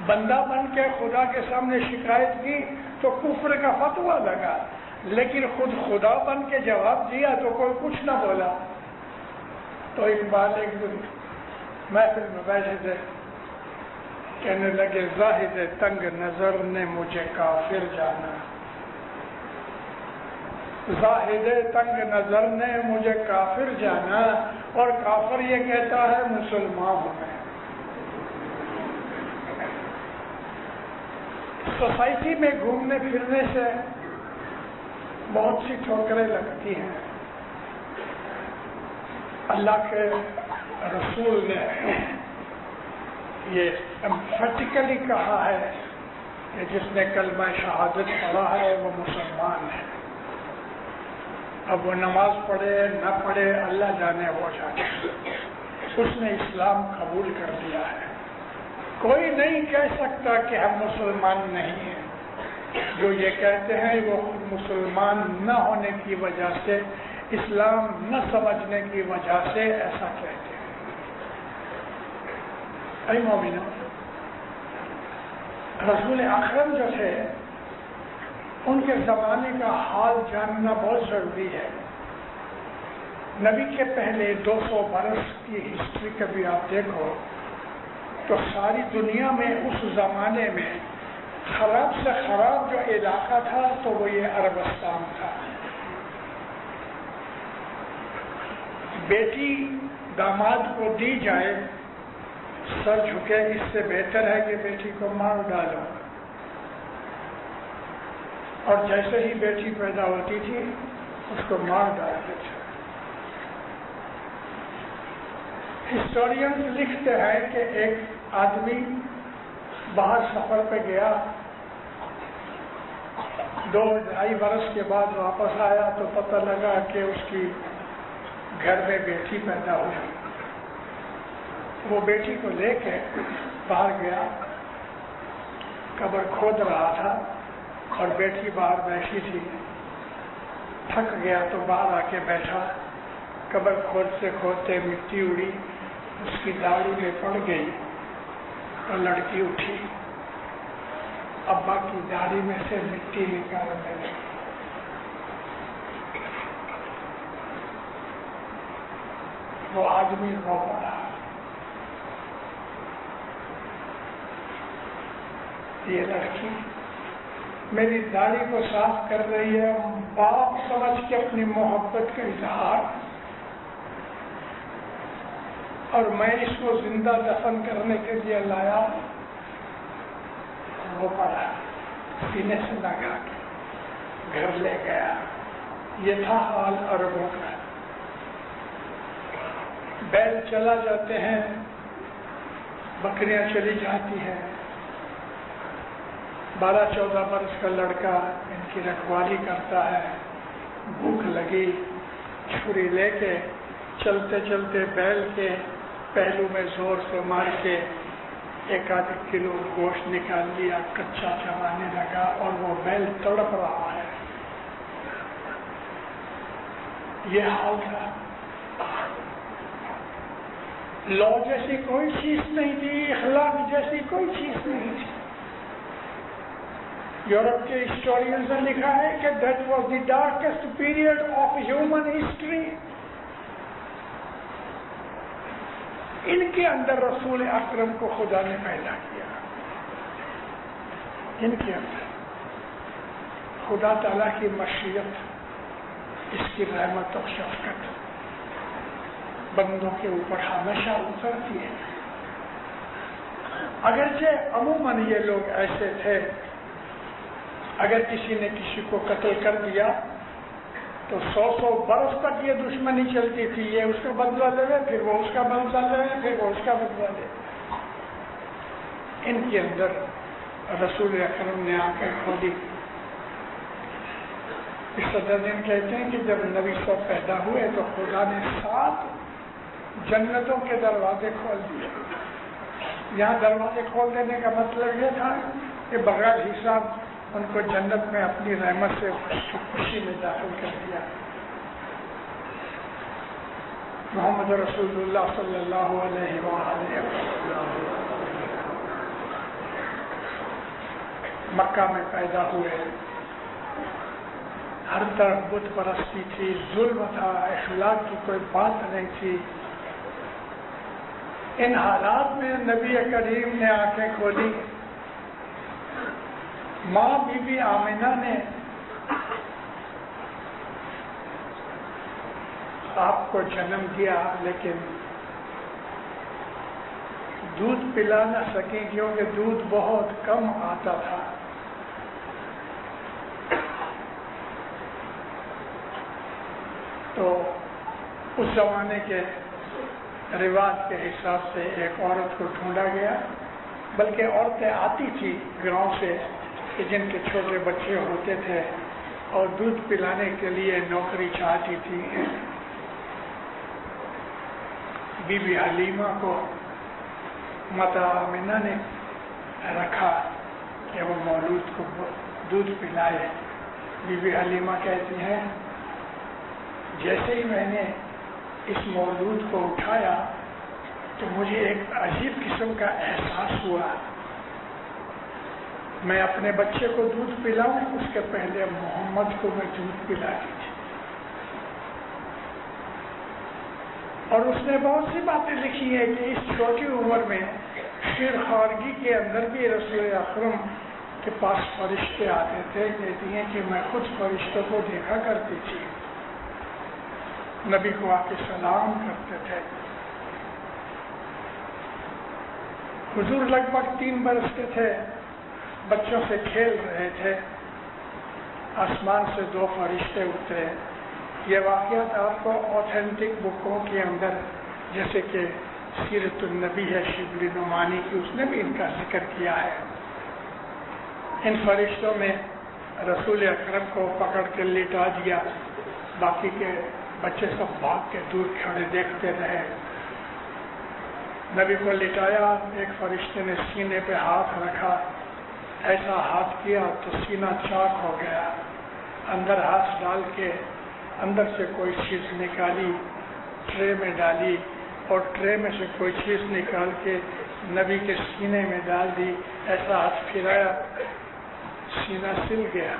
بندہ بن کے خدا کے سامنے شکایت کی تو کفر کا فتویٰ لگا، لیکن خود خدا بن کے جواب دیا تو کوئی کچھ نہ بولا۔ تو اقبال ایک دن محفل میں بیٹھے تھے، کہنے لگے زاہد تنگ نظر نے مجھے کافر جانا، زاہد تنگ نظر نے مجھے کافر جانا، اور کافر یہ کہتا ہے مسلمان ہوں میں۔ سوسائٹی میں گھومنے پھرنے سے بہت سی ٹھوکریں لگتی ہیں۔ اللہ کے رسول نے یہ ایمفیٹیکلی کہا ہے کہ جس نے کلمہ شہادت پڑھا ہے وہ مسلمان ہے۔ اب وہ نماز پڑھے نہ پڑھے اللہ جانے وہ جانے، اس نے اسلام قبول کر لیا ہے۔ کوئی نہیں کہہ سکتا کہ ہم مسلمان نہیں ہیں۔ جو یہ کہتے ہیں وہ خود مسلمان نہ ہونے کی وجہ سے، اسلام نہ سمجھنے کی وجہ سے ایسا کہتے ہیں۔ اے مومنو، رسول اکرم جو تھے ان کے زمانے کا حال جاننا بہت ضروری ہے۔ نبی کے پہلے 200 برس کی ہسٹری کبھی آپ دیکھو تو ساری دنیا میں اس زمانے میں خراب سے خراب جو علاقہ تھا تو وہ یہ عربستان تھا۔ بیٹی داماد کو دی جائے، سر جھکے، اس سے بہتر ہے کہ بیٹی کو مار ڈالو۔ اور جیسے ہی بیٹی پیدا ہوتی تھی اس کو مار ڈالتے تھے۔ ہسٹورینز لکھتے ہیں کہ ایک آدمی باہر سفر پہ گیا، 2-2.5 برس کے بعد واپس آیا تو پتہ لگا کہ اس کی گھر میں بیٹی پیدا ہوئی۔ وہ بیٹی کو لے کے باہر گیا، قبر کھود رہا تھا اور بیٹی باہر بیٹھی تھی، تھک گیا تو باہر آ کے بیٹھا، قبر کھودتے کھودتے مٹی اڑی، اس کی داڑھی میں پڑ گئی اور لڑکی اٹھی، ابا کی داڑھی میں سے مٹی نکالنے لگی۔ وہ آدمی رو پڑا۔ یہ لڑکی میری داڑھی کو صاف کر رہی ہے، باپ سمجھ کے اپنی محبت کا اظہار، اور میں اس کو زندہ دفن کرنے کے لیے لایا، وہ پڑا سینے سے لگا کے گھر لے گیا۔ یہ تھا حال عربوں کا۔ بیل چلا جاتے ہیں، بکریاں چلی جاتی ہیں، 12-14 برس کا لڑکا ان کی رکھوالی کرتا ہے، بھوک لگی، چھری لے کے چلتے چلتے بیل کے پہلو میں زور سے مار کے 1-8 کلو گوشت نکال لیا، کچا چبانے لگا، اور وہ بیل تڑپ رہا ہے۔ یہ حال تھا۔ لا جیسی کوئی چیز نہیں تھی، اخلاق جیسی کوئی چیز نہیں تھی۔ یورپ کے ہسٹورینز نے لکھا ہے کہ that was the darkest period of human history. ان کے اندر رسول اکرم کو خدا نے پیدا کیا، ان کے اندر خدا تعالیٰ کی مشیت، اس کی رحمت و شفقت بندوں کے اوپر ہمیشہ اترتی ہے۔ اگرچہ عموماً یہ لوگ ایسے تھے، اگر کسی نے کسی کو قتل کر دیا تو 100 برس تک یہ دشمنی چلتی تھی، یہ اس کا بدلہ لے، پھر وہ اس کا بدلہ لے، پھر وہ اس کا بدلہ لے۔ ان کے اندر رسول اکرم نے آنکھیں کھولی۔ اس دن کہتے ہیں کہ جب نبی صاحب پیدا ہوئے تو خدا نے 7 جنتوں کے دروازے کھول دیے۔ یہاں دروازے کھول دینے کا مطلب یہ تھا کہ بغیر حساب ان کو جنت میں اپنی رحمت سے خوشی میں داخل کر دیا۔ محمد رسول اللہ صلی اللہ علیہ وآلہ وسلم مکہ میں پیدا ہوئے۔ ہر طرف بت پرستی تھی، ظلم تھا، اخلاق کی کوئی بات نہیں تھی۔ ان حالات میں نبی کریم نے آنکھیں کھولی۔ ماں بی بی آمنہ نے آپ کو جنم دیا، لیکن دودھ پلا نہ سکی کیونکہ دودھ بہت کم آتا تھا۔ تو اس زمانے کے رواج کے حساب سے ایک عورت کو ڈھونڈا گیا، بلکہ عورتیں آتی تھی گاؤں سے کہ جن کے چھوٹے بچے ہوتے تھے اور دودھ پلانے کے لیے نوکری چاہتی تھی۔ بی بی حلیمہ کو ماتا آمنہ نے رکھا کہ وہ مولود کو دودھ پلائے۔ بی بی حلیمہ کہتی ہیں جیسے ہی میں نے اس مولود کو اٹھایا تو مجھے ایک عجیب قسم کا احساس ہوا، میں اپنے بچے کو دودھ پلاؤں اس کے پہلے محمد کو میں دودھ پلاتی تھی۔ اور اس نے بہت سی باتیں لکھی ہیں کہ اس چھوٹی عمر میں شیرخوارگی کے اندر بھی رسول اکرم کے پاس فرشتے آتے تھے، کہتی ہیں کہ میں خود فرشتوں کو دیکھا کرتی تھی، نبی کو آ کے سلام کرتے تھے۔ حضور لگ بھگ 3 برس کے تھے، بچوں سے کھیل رہے تھے، آسمان سے 2 فرشتے اترے۔ یہ واقعات آپ کو اوتھینٹک بکوں کے اندر، جیسے کہ سیرت النبی ہے شبلی نعمانی کی، اس نے بھی ان کا ذکر کیا ہے۔ ان فرشتوں نے رسول اکرم کو پکڑ کے لٹا دیا، باقی کے بچے سب بھاگ کے دور کھڑے دیکھتے رہے۔ نبی کو لٹایا، ایک فرشتے نے سینے پہ ہاتھ رکھا، ایسا ہاتھ کیا تو سینہ چاک ہو گیا۔ اندر ہاتھ ڈال کے اندر سے کوئی چیز نکالی، ٹرے میں ڈالی، اور ٹرے میں سے کوئی چیز نکال کے نبی کے سینے میں ڈال دی۔ ایسا ہاتھ پھرایا، سینہ سل گیا۔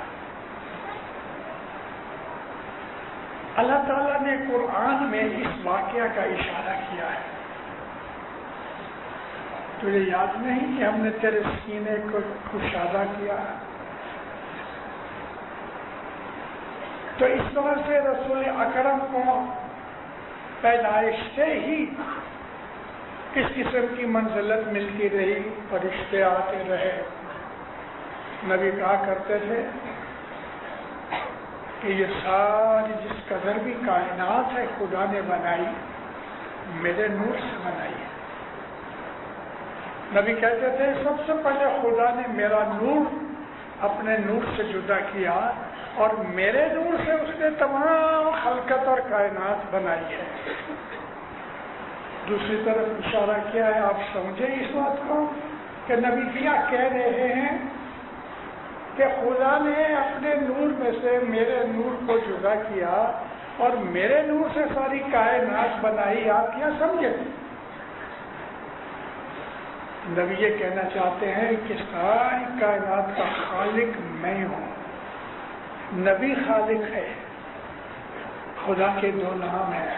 اللہ تعالیٰ نے قرآن میں اس واقعہ کا اشارہ کیا ہے۔ تجھے یاد نہیں کہ ہم نے تیرے سینے کو کشادہ کیا؟ تو اس طرح سے رسول اکرم کو پیدائش سے ہی اس قسم کی منزلت ملتی رہی، فرشتے آتے رہے۔ نبی کہا کرتے تھے کہ یہ ساری جس قدر بھی کائنات ہے خدا نے بنائی میرے نور سے بنائی ہے۔ نبی کہتے تھے سب سے پہلے خدا نے میرا نور اپنے نور سے جدا کیا اور میرے نور سے اس نے تمام خلقت اور کائنات بنائی ہے۔ دوسری طرف اشارہ کیا ہے، آپ سمجھیں اس بات کو کہ نبی کیا کہہ رہے ہیں کہ خدا نے اپنے نور میں سے میرے نور کو جدا کیا اور میرے نور سے ساری کائنات بنائی۔ آپ کیا سمجھیں؟ نبی یہ کہنا چاہتے ہیں کہ ساری کائنات کا خالق میں ہوں۔ نبی خالق ہے، خدا کے دو نام ہیں،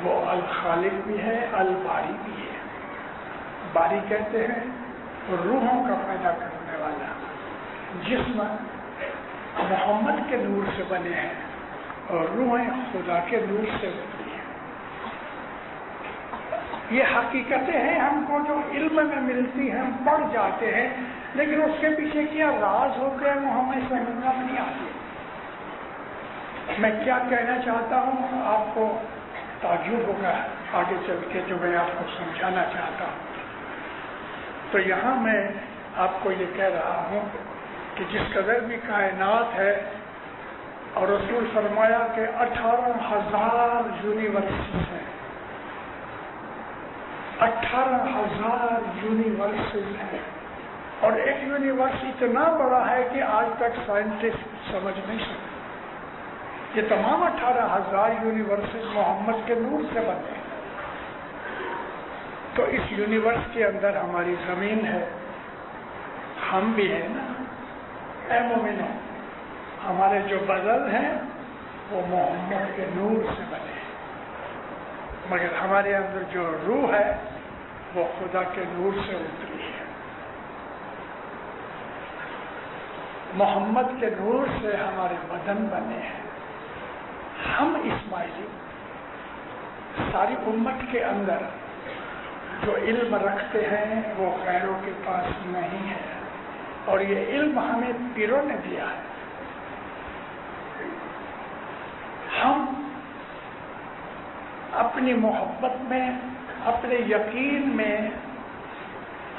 وہ الخالق بھی ہے، الباری بھی ہے۔ باری کہتے ہیں روحوں کا پیدا کرنے والا۔ جسم محمد کے نور سے بنے ہیں اور روحیں خدا کے نور سے بنی ہیں۔ یہ حقیقتیں ہیں ہم کو جو علم میں ملتی ہیں، ہم پڑھ جاتے ہیں، لیکن اس کے پیچھے کیا راز ہوتے ہیں وہ ہمیں سمجھنا نہیں آتی۔ میں کیا کہنا چاہتا ہوں آپ کو تعجب ہوگا آگے چل کے جو میں آپ کو سمجھانا چاہتا ہوں۔ تو یہاں میں آپ کو یہ کہہ رہا ہوں کہ جس قدر بھی کائنات ہے، اور رسول فرمایا کہ 18,000 یونیورسز ہیں، 18,000 یونیورسز ہیں، اور ایک یونیورس اتنا بڑا ہے کہ آج تک سائنٹسٹ سمجھ نہیں سکتے۔ یہ تمام 18,000 یونیورسز محمد کے نور سے بنے ہیں۔ تو اس یونیورس کے اندر ہماری زمین ہے، ہم بھی ہیں نا۔ اے مومنو، ہمارے جو بدن ہیں وہ محمد کے نور سے بنے ہیں، مگر ہمارے اندر جو روح ہے وہ خدا کے نور سے اتری ہے۔ محمد کے نور سے ہمارے بدن بنے ہیں۔ ہم اسماعیلی ساری امت کے اندر جو علم رکھتے ہیں وہ غیروں کے پاس نہیں ہے، اور یہ علم ہمیں پیروں نے دیا ہے۔ ہم اپنی محبت میں، اپنے یقین میں،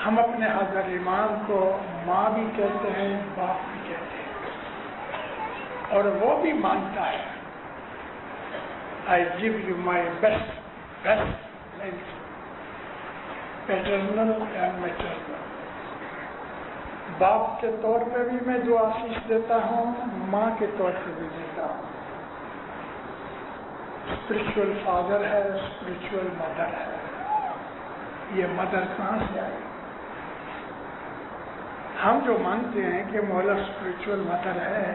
ہم اپنے حضرت امام کو ماں بھی کہتے ہیں، باپ بھی کہتے ہیں، اور وہ بھی مانتا ہے I give you my best means paternal and maternal۔ باپ کے طور پہ بھی میں دعا آشیش دیتا ہوں، ماں کے طور پہ بھی دیتا ہوں۔ اسپرچل فادر ہے، اسپرچل مدر ہے۔ یہ مدر کہاں سے آئی؟ ہم جو مانتے ہیں کہ مولا اسپرچل مدر ہے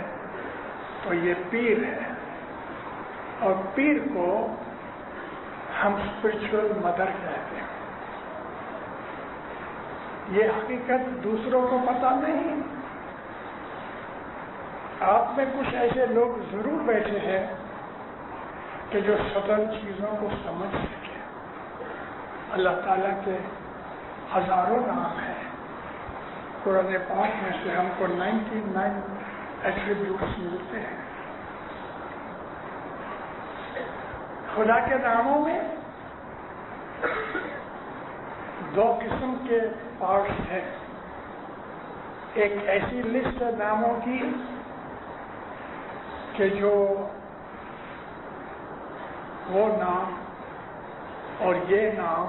تو یہ پیر ہے، اور پیر کو ہم اسپرچل مدر کہتے ہیں۔ یہ حقیقت دوسروں کو پتہ نہیں۔ آپ میں کچھ ایسے لوگ ضرور بیٹھے ہیں کہ جو سٹل چیزوں کو سمجھ سکے۔ اللہ تعالیٰ کے ہزاروں نام ہیں، قرآن پاک میں سے ہم کو 99 ایٹریبیوٹس ملتے ہیں۔ خدا کے ناموں میں دو قسم کے پارٹس ہیں۔ ایک ایسی لسٹ ہے ناموں کی کہ جو وہ نام اور یہ نام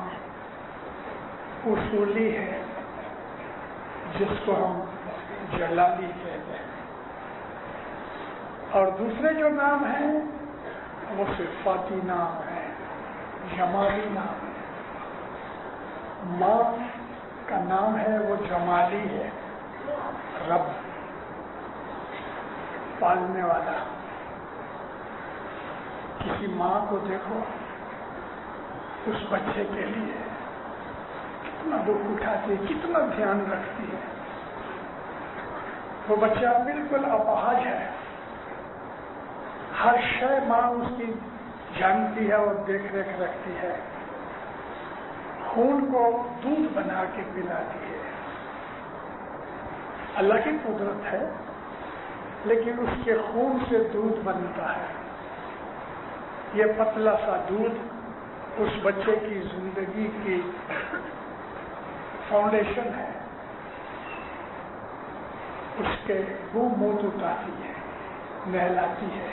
اصولی ہے، جس کو ہم جلالی کہتے ہیں، اور دوسرے جو نام ہیں وہ صفاتی نام ہے، جمالی نام ہے۔ ماں کا نام ہے وہ جمالی ہے، رب، پالنے والا۔ کسی ماں کو دیکھو، اس بچے کے لیے کتنا دکھ اٹھاتی ہے، کتنا دھیان رکھتی ہے۔ وہ بچہ بالکل اپاہج ہے، ہر شے ماں اس کی جانتی ہے اور دیکھ ریکھ رکھتی ہے. خون کو دودھ بنا کے پلاتی ہے. اللہ کی قدرت ہے، لیکن اس کے خون سے دودھ بنتا ہے. یہ پتلا سا دودھ اس بچے کی زندگی کی فاؤنڈیشن ہے. اس کے منہ دھلاتی ہے، نہلاتی ہے،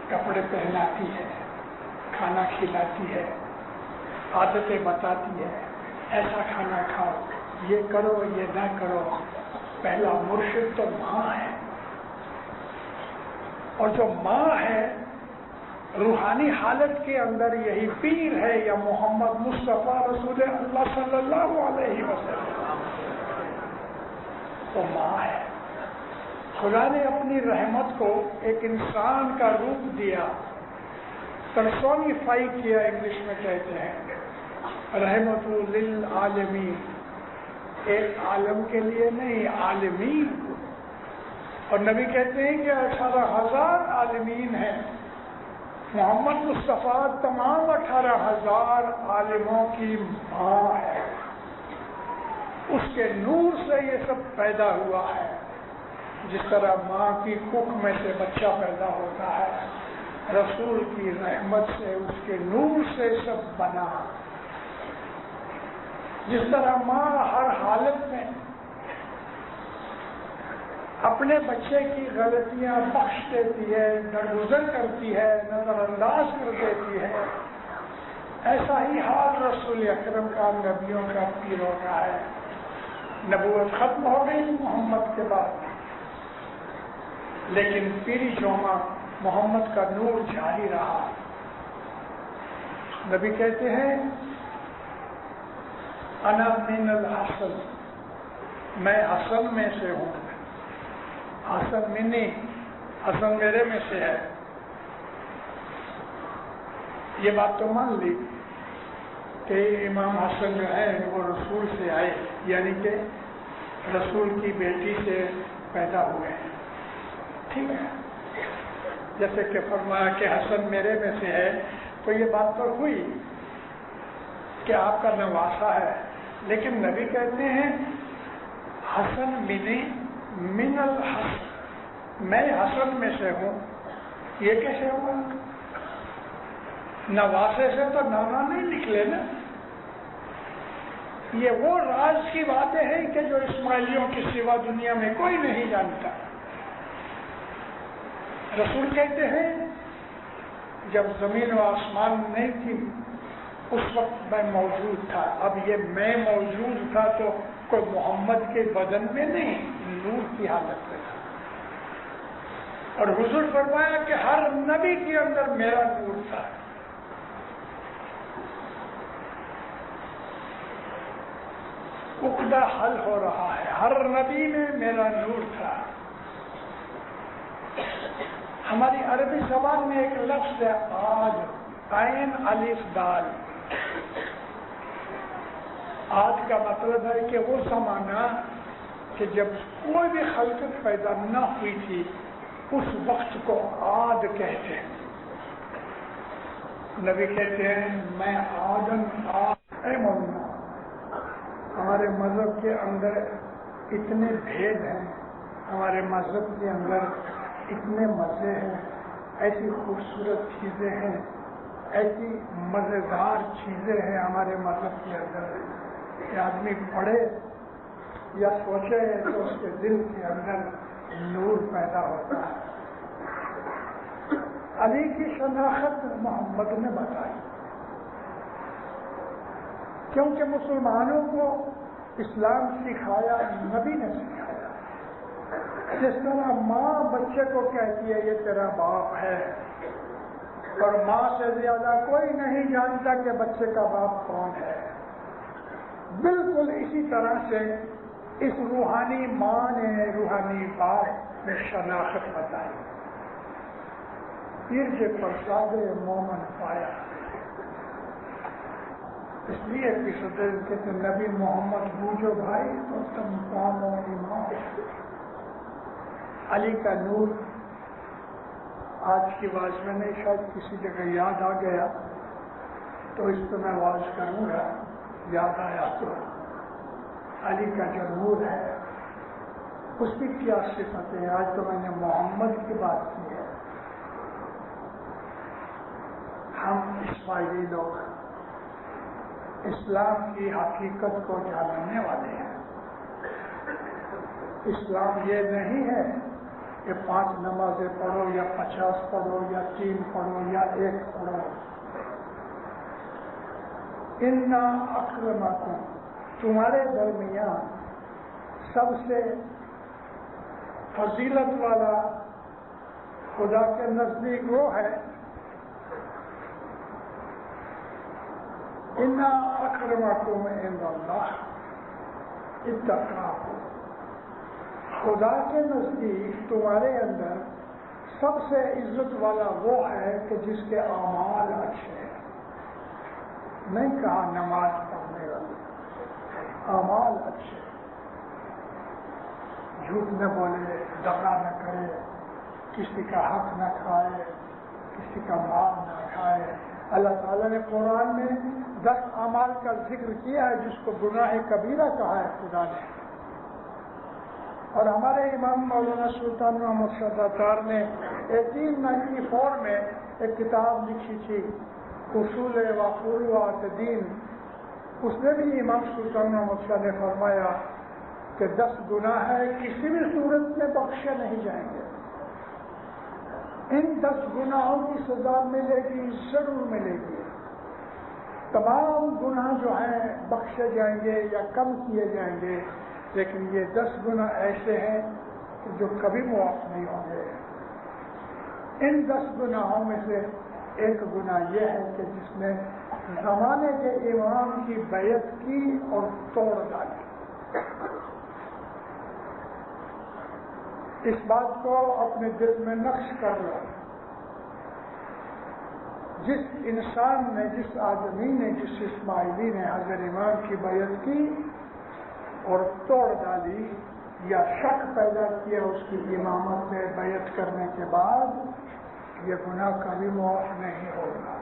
کپڑے پہناتی ہے، کھانا کھلاتی ہے، عادتیں بتاتی ہے. ایسا کھانا کھاؤ، یہ کرو، یہ نہ کرو. پہلا مرشد تو ماں ہے، اور جو ماں ہے روحانی حالت کے اندر یہی پیر ہے یا محمد مصطفیٰ رسول اللہ صلی اللہ علیہ وسلم. وہ ماں ہے. خدا نے اپنی رحمت کو ایک انسان کا روپ دیا، پرسونیفائی کیا، انگلش میں کہتے ہیں رحمت للعالمین. ایک عالم کے لیے نہیں، عالمین. اور نبی کہتے ہیں کہ 18,000 عالمین ہیں. محمد مصطفیٰ تمام 18,000 عالموں کی ماں ہے. اس کے نور سے یہ سب پیدا ہوا ہے. جس طرح ماں کی ککھ میں سے بچہ پیدا ہوتا ہے، رسول کی رحمت سے، اس کے نور سے سب بنا. جس طرح ماں ہر حالت میں اپنے بچے کی غلطیاں بخش دیتی ہے، درگزر کرتی ہے، نظر انداز کر دیتی ہے، ایسا ہی حال رسول اکرم کا، نبیوں کا، پیروں کا ہے. نبوت ختم ہو گئی محمد کے بعد، لیکن پیری جوما محمد کا نور جاری رہا. نبی کہتے ہیں انا من الحسن، میں حسن میں سے ہوں. حسن منی، حسن میرے میں سے ہے. یہ بات تو مان لی کہ امام حسن جو ہے وہ رسول سے آئے، یعنی کہ رسول کی بیٹی سے پیدا ہوئے ہیں. ٹھیک ہے، جیسے کہ فرمایا کہ حسن میرے میں سے ہے، تو یہ بات تو ہوئی کہ آپ کا نواسا ہے. لیکن نبی کہتے ہیں حسن منی من الحسن، میں حسن میں سے ہوں. یہ کیسے ہوا؟ نواسے سے تو نانا نہیں نکلے نا. یہ وہ راز کی باتیں ہیں کہ جو اسماعیلیوں کی سوا دنیا میں کوئی نہیں جانتا. رسول کہتے ہیں جب زمین و آسمان نہیں تھی اس وقت میں موجود تھا. اب یہ میں موجود تھا تو کوئی محمد کے بدن میں نہیں، نور کی حالت میں تھا. اور حضور فرمایا کہ ہر نبی کے اندر میرا نور تھا. عقدہ حل ہو رہا ہے، ہر نبی میں میرا نور تھا. ہماری عربی زبان میں ایک لفظ ہے آج، عین الف دال. آج کا مطلب ہے کہ وہ زمانہ کہ جب کوئی بھی خلقت پیدا نہ ہوئی تھی، اس وقت کو آد کہتے ہیں. نبی کہتے ہیں میں آدم اے مولانا، ہمارے مذہب کے اندر اتنے بھید ہیں، ہمارے مذہب کے اندر اتنے مزے ہیں، ایسی خوبصورت چیزیں ہیں، ایسی مزیدار چیزیں ہیں ہمارے مذہب کے اندر کہ آدمی پڑھے یا سوچے تو اس کے دل کے اندر نور پیدا ہوتا ہے. علی کی شناخت محمد نے بتائی، کیونکہ مسلمانوں کو اسلام سکھایا نبی نے سکھایا. جس طرح ماں بچے کو کہتی ہے یہ تیرا باپ ہے، اور ماں سے زیادہ کوئی نہیں جانتا کہ بچے کا باپ کون ہے، بالکل اسی طرح سے اس روحانی ماں نے روحانی باپ میں شناخت بتائی. پیر کے پرساد مومن پایا، اس لیے کہ صدر کہتے نبی محمد بوجھو بھائی تو تم قوم و ایمان. علی کا نور آج کی واز میں نہیں، شاید کسی جگہ یاد آ گیا تو اس پہ میں واز کروں گا. یاد آیا تو علی کا جو نور ہے اس کی کیا صفت ہے. آج تو میں نے محمد کی بات کی ہے. ہم اسماعیلی لوگ اسلام کی حقیقت کو جاننے والے ہیں. اسلام یہ نہیں ہے کہ 5 نمازیں پڑھو یا 50 پڑھو یا 3 پڑھو یا 1 پڑھو. انا اکرمکم، تمہارے درمیان سب سے فضیلت والا خدا کے نزدیک وہ ہے. انا اکرمکم عند اللہ اتقاکم، خدا کے نزدیک تمہارے اندر سب سے عزت والا وہ ہے کہ جس کے اعمال اچھے ہیں. نہیں کہا نماز پڑھنے والے، اعمال اچھے، جھوٹ نہ بولے، دغا نہ کرے، کسی کا حق نہ کھائے، کسی کا مال نہ کھائے. اللہ تعالیٰ نے قرآن میں 10 اعمال کا ذکر کیا ہے جس کو گناہ کبیرہ کہا ہے خدا نے. اور ہمارے امام مولانا سلطان محمد شہزاد نے 1894 میں ایک کتاب لکھی تھی اصول و فروعات دین. اس میں بھی امام سلطان محمد شاہ نے فرمایا کہ 10 گناہ ہے کسی بھی صورت میں بخشے نہیں جائیں گے. ان 10 گناہوں کی سزا ملے گی، ضرور ملے گی. تمام گناہ جو ہیں بخشے جائیں گے یا کم کیے جائیں گے، لیکن یہ 10 گناہ ایسے ہیں کہ جو کبھی معاف نہیں ہوں گے. ان 10 گناہوں میں سے ایک گناہ یہ ہے کہ جس نے زمانے کے امام کی بیعت کی اور توڑ ڈالی. اس بات کو اپنے دل میں نقش کر لو. جس انسان نے، جس آدمی نے، جس اسماعیلی نے حضرت امام کی بیعت کی اور توڑ ڈالی یا شک پیدا کیا اس کی امامت میں بیعت کرنے کے بعد، یہ گناہ کبھی معاف نہیں ہوگا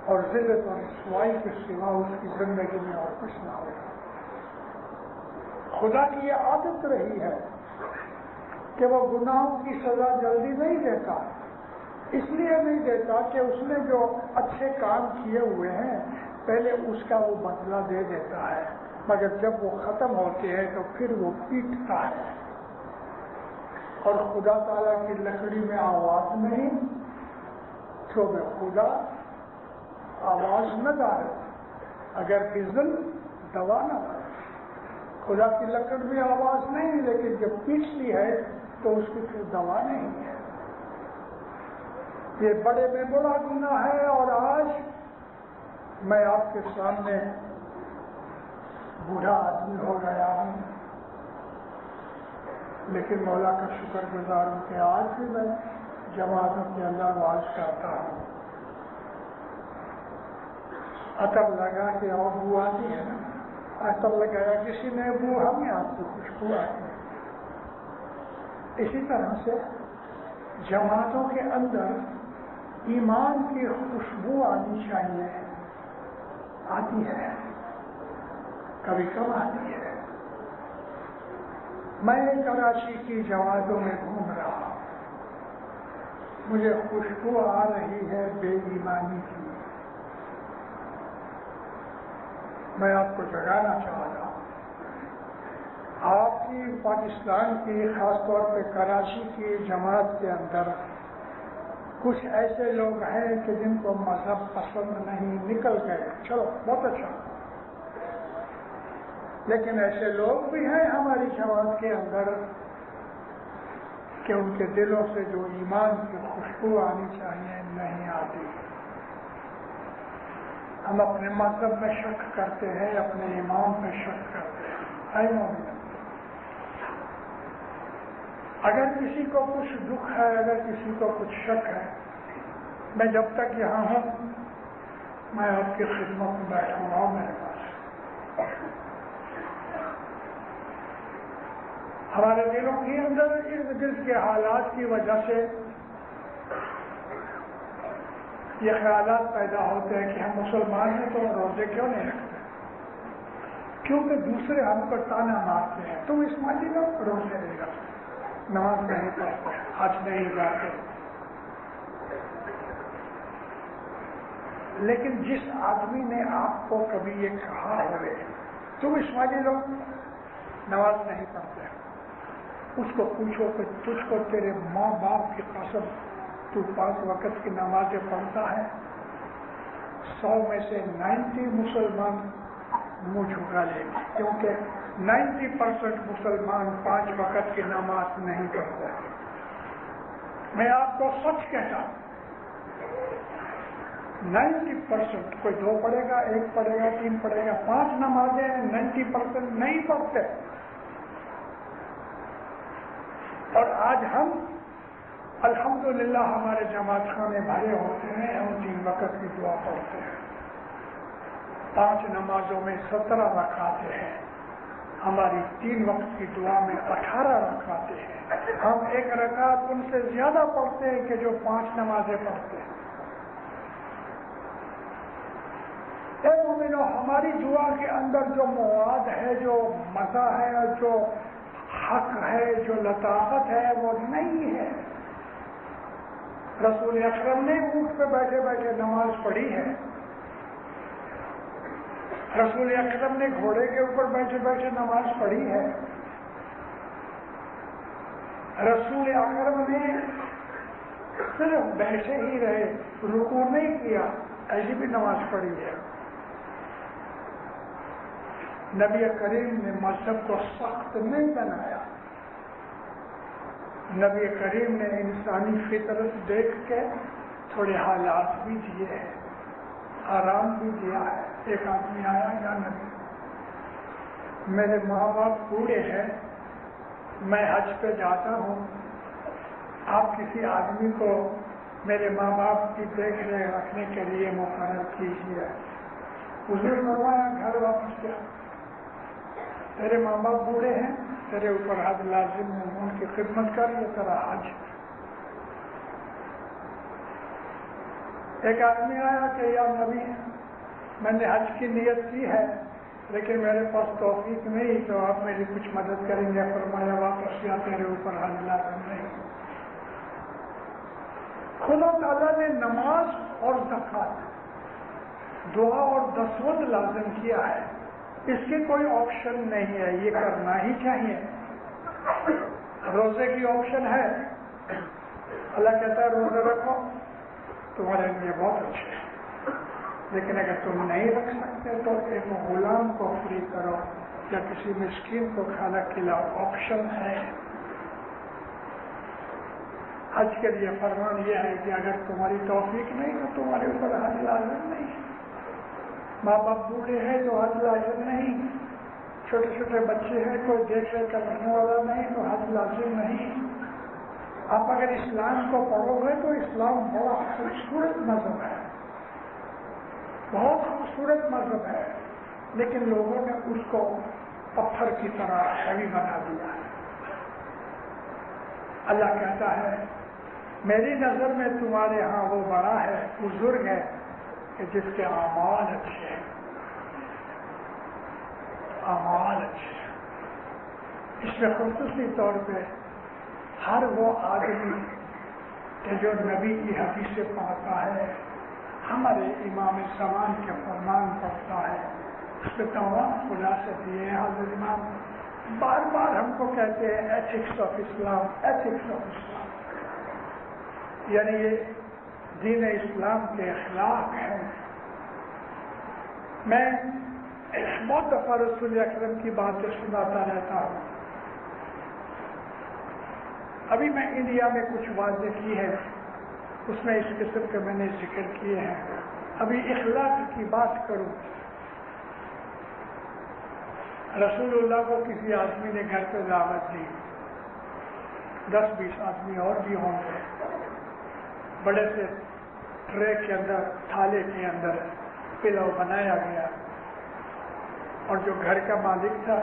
اور ذلت اور رسوائی کے سوا اس کی زندگی میں اور کچھ نہ ہوگا. خدا کی یہ عادت رہی ہے کہ وہ گناہوں کی سزا جلدی نہیں دیتا. اس لیے نہیں دیتا کہ اس نے جو اچھے کام کیے ہوئے ہیں پہلے اس کا وہ بدلہ دے دیتا ہے، مگر جب وہ ختم ہوتے ہیں تو پھر وہ پیٹتا ہے. اور خدا تعالیٰ کی لکڑی میں آواز نہیں تو میں خدا آواز نہ ڈالے، اگر فضل دوا نہ ڈالے. خدا کی لکڑ میں آواز نہیں، لیکن جب پیٹتی ہے تو اس کی پھر دوا نہیں ہے. یہ بڑے میں بڑا گناہ ہے. اور آج میں آپ کے سامنے بوڑھا آدمی ہو گیا ہوں، لیکن مولا کا شکر گزار ہوں کہ آج بھی میں جماعتوں کے اندر واز کرتا ہوں. عطر لگا کے اور بو آتی ہے نا، عطر لگایا کسی نے، بو ہمیں آپ کو خوشبو آتی ہے. اسی طرح سے جماعتوں کے اندر ایمان کی خوشبو آنی چاہیے، آتی ہے، کبھی کم آتی ہے. میں کراچی کی جماعتوں میں گھوم رہا ہوں، مجھے خوشبو آ رہی ہے بے ایمانی کی. میں آپ کو جگانا چاہتا ہوں. آپ کی پاکستان کی، خاص طور پہ کراچی کی جماعت کے اندر کچھ ایسے لوگ ہیں کہ جن کو مذہب پسند نہیں، نکل گئے، چلو بہت اچھا. لیکن ایسے لوگ بھی ہیں ہماری جماعت کے اندر کہ ان کے دلوں سے جو ایمان کی خوشبو آنی چاہیے نہیں آتی. ہم اپنے مذہب میں شک کرتے ہیں، اپنے امام میں شک کرتے ہیں. اگر کسی کو کچھ دکھ ہے، اگر کسی کو کچھ شک ہے، میں جب تک یہاں ہوں میں آپ کی خدمت میں بیٹھا ہوا ہوں. میرے پاس ہمارے دلوں کے اندر ارد گرد کے حالات کی وجہ سے یہ خیالات پیدا ہوتے ہیں کہ ہم مسلمان ہیں تو روزے کیوں نہیں رکھتے؟ کیونکہ دوسرے ہم کو تانا مارتے ہیں، تم اسماعیلی لوگ روزے نہیں رکھتے، نماز نہیں پڑھتے، حج نہیں جاتے۔ لیکن جس آدمی نے آپ کو کبھی یہ کہا ہوئے تم اسماعیلی لوگ نماز نہیں پڑھتے، اس کو پوچھو کہ تجھ کو تیرے ماں باپ کی قسم تو 5 وقت کی نمازیں پڑھتا ہے؟ 100 میں سے 90 مسلمان منہ جھکا لیں گے، کیونکہ 90% مسلمان 5 وقت کی نماز نہیں پڑھتے۔ میں آپ کو سچ کہتا ہوں، 90% کوئی 2 پڑھے گا، 1 پڑھے گا، 3 پڑھے گا، 5 نمازیں 90% نہیں پڑھتے۔ اور آج ہم الحمدللہ ہمارے جماعت خانے بھرے ہوتے ہیں، ہم 3 وقت کی دعا پڑھتے ہیں، 5 نمازوں میں 17 رکعتیں ہیں، ہماری 3 وقت کی دعا میں 18 رکعتیں ہیں۔ ہم 1 رکعت ان سے زیادہ پڑھتے ہیں کہ جو 5 نمازیں پڑھتے ہیں۔ اے مومنو، ہماری دعا کے اندر جو مواد ہے، جو مزہ ہے، جو حق ہے، جو لطافت ہے، وہ نہیں ہے۔ رسول اکرم نے اونٹ پہ بیٹھے بیٹھے نماز پڑھی ہے، رسول اکرم نے گھوڑے کے اوپر بیٹھے بیٹھے نماز پڑھی ہے، رسول اکرم نے صرف بیٹھے ہی رہے، رکوع نہیں کیا، ایسی بھی نماز پڑھی ہے۔ نبی کریم نے مذہب کو سخت نہیں بنایا، نبی کریم نے انسانی فطرت دیکھ کے تھوڑے حالات بھی دیے ہیں، آرام بھی دیا ہے۔ ایک آدمی آیا، یا نبی میرے ماں باپ بوڑھے ہیں، میں حج پہ جاتا ہوں، آپ کسی آدمی کو میرے ماں باپ کی دیکھ ریکھ رکھنے کے لیے مقرر کیجیے۔ حضور فرمایا گھر واپس جا، تیرے ماں باپ بوڑھے ہیں، تیرے اوپر حج لازم ہے، ان کی خدمت کر، یہ تیرا حج۔ ایک آدمی آیا کہ یا نبی میں نے حج کی نیت کی ہے لیکن میرے پاس توفیق نہیں، تو آپ میری کچھ مدد کریں گے؟ فرمایا واپس یا، تیرے اوپر حج لازم نہیں۔ خدا تعالیٰ نے نماز اور زکوٰۃ، دعا اور دسوت لازم کیا ہے، اس کی کوئی آپشن نہیں ہے، یہ کرنا ہی چاہیے۔ روزے کی آپشن ہے، اللہ کہتا ہے روزے رکھو، تمہارے لیے بہت اچھے ہے، لیکن اگر تم نہیں رکھ سکتے تو ایک غلام کو فری کرو یا کسی مسکین کو کھانا کھلاؤ، آپشن ہے۔ حج کے لیے فرمان یہ ہے کہ اگر تمہاری توفیق نہیں تو تمہارے اوپر حج لازم نہیں، ماں باپ بوڑھے ہیں تو حج لازم نہیں، چھوٹے چھوٹے بچے ہیں، کوئی دیکھ ریکھ کرنے والا نہیں تو حج لازم نہیں۔ آپ اگر اسلام کو پڑھو گے تو اسلام بڑا خوبصورت مذہب ہے، بہت خوبصورت مذہب ہے، لیکن لوگوں نے اس کو پتھر کی طرح ہیوی بنا دیا ہے۔ اللہ کہتا ہے میری نظر میں تمہارے ہاں وہ بڑا ہے، بزرگ ہے کہ جس کے اعمال اچھے ہیں، اعمال اچھے ہیں۔ اس میں خصوصی طور پہ ہر وہ آدمی کہ جو نبی کی حدیثیں پڑھتا ہے، ہمارے امام زمان کے فرمان پڑھتا ہے، اس میں تمام خلاصے دیے ہیں۔ حضرت امام بار بار ہم کو کہتے ہیں ethics of Islam, ethics of Islam, یعنی یہ دین اسلام کے اخلاق ہیں۔ میں بہت دفعہ رسول اکرم کی باتیں سناتا رہتا ہوں۔ ابھی میں انڈیا میں کچھ واضح کی ہے، اس میں اس قسم کے میں نے ذکر کیے ہیں۔ ابھی اخلاق کی بات کروں، رسول اللہ کو کسی آدمی نے گھر پہ دعوت دی، 10-20 آدمی اور بھی ہوں گے، بڑے سے ٹرے کے اندر، تھالے کے اندر پلاؤ بنایا گیا، اور جو گھر کا مالک تھا،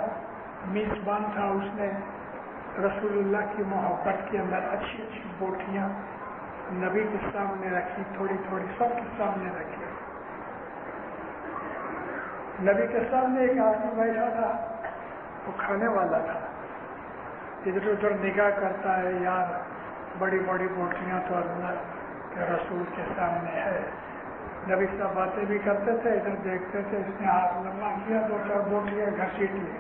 میزبان تھا، اس نے رسول اللہ کی محبت کے اندر اچھی اچھی بوٹیاں نبی کے سامنے رکھی، تھوڑی تھوڑی سب کے سامنے رکھی۔ نبی کے سامنے ایک آدمی بیٹھا تھا، وہ کھانے والا تھا، ادھر ادھر نگاہ کرتا ہے، یار بڑی بڑی بوٹیاں تو اللہ کے رسول کے سامنے ہے۔ نبی صاحب باتیں بھی کرتے تھے، ادھر دیکھتے تھے، اس نے ہاتھ لمبا کیا، 2-4 بوٹیاں گھسیٹ لی۔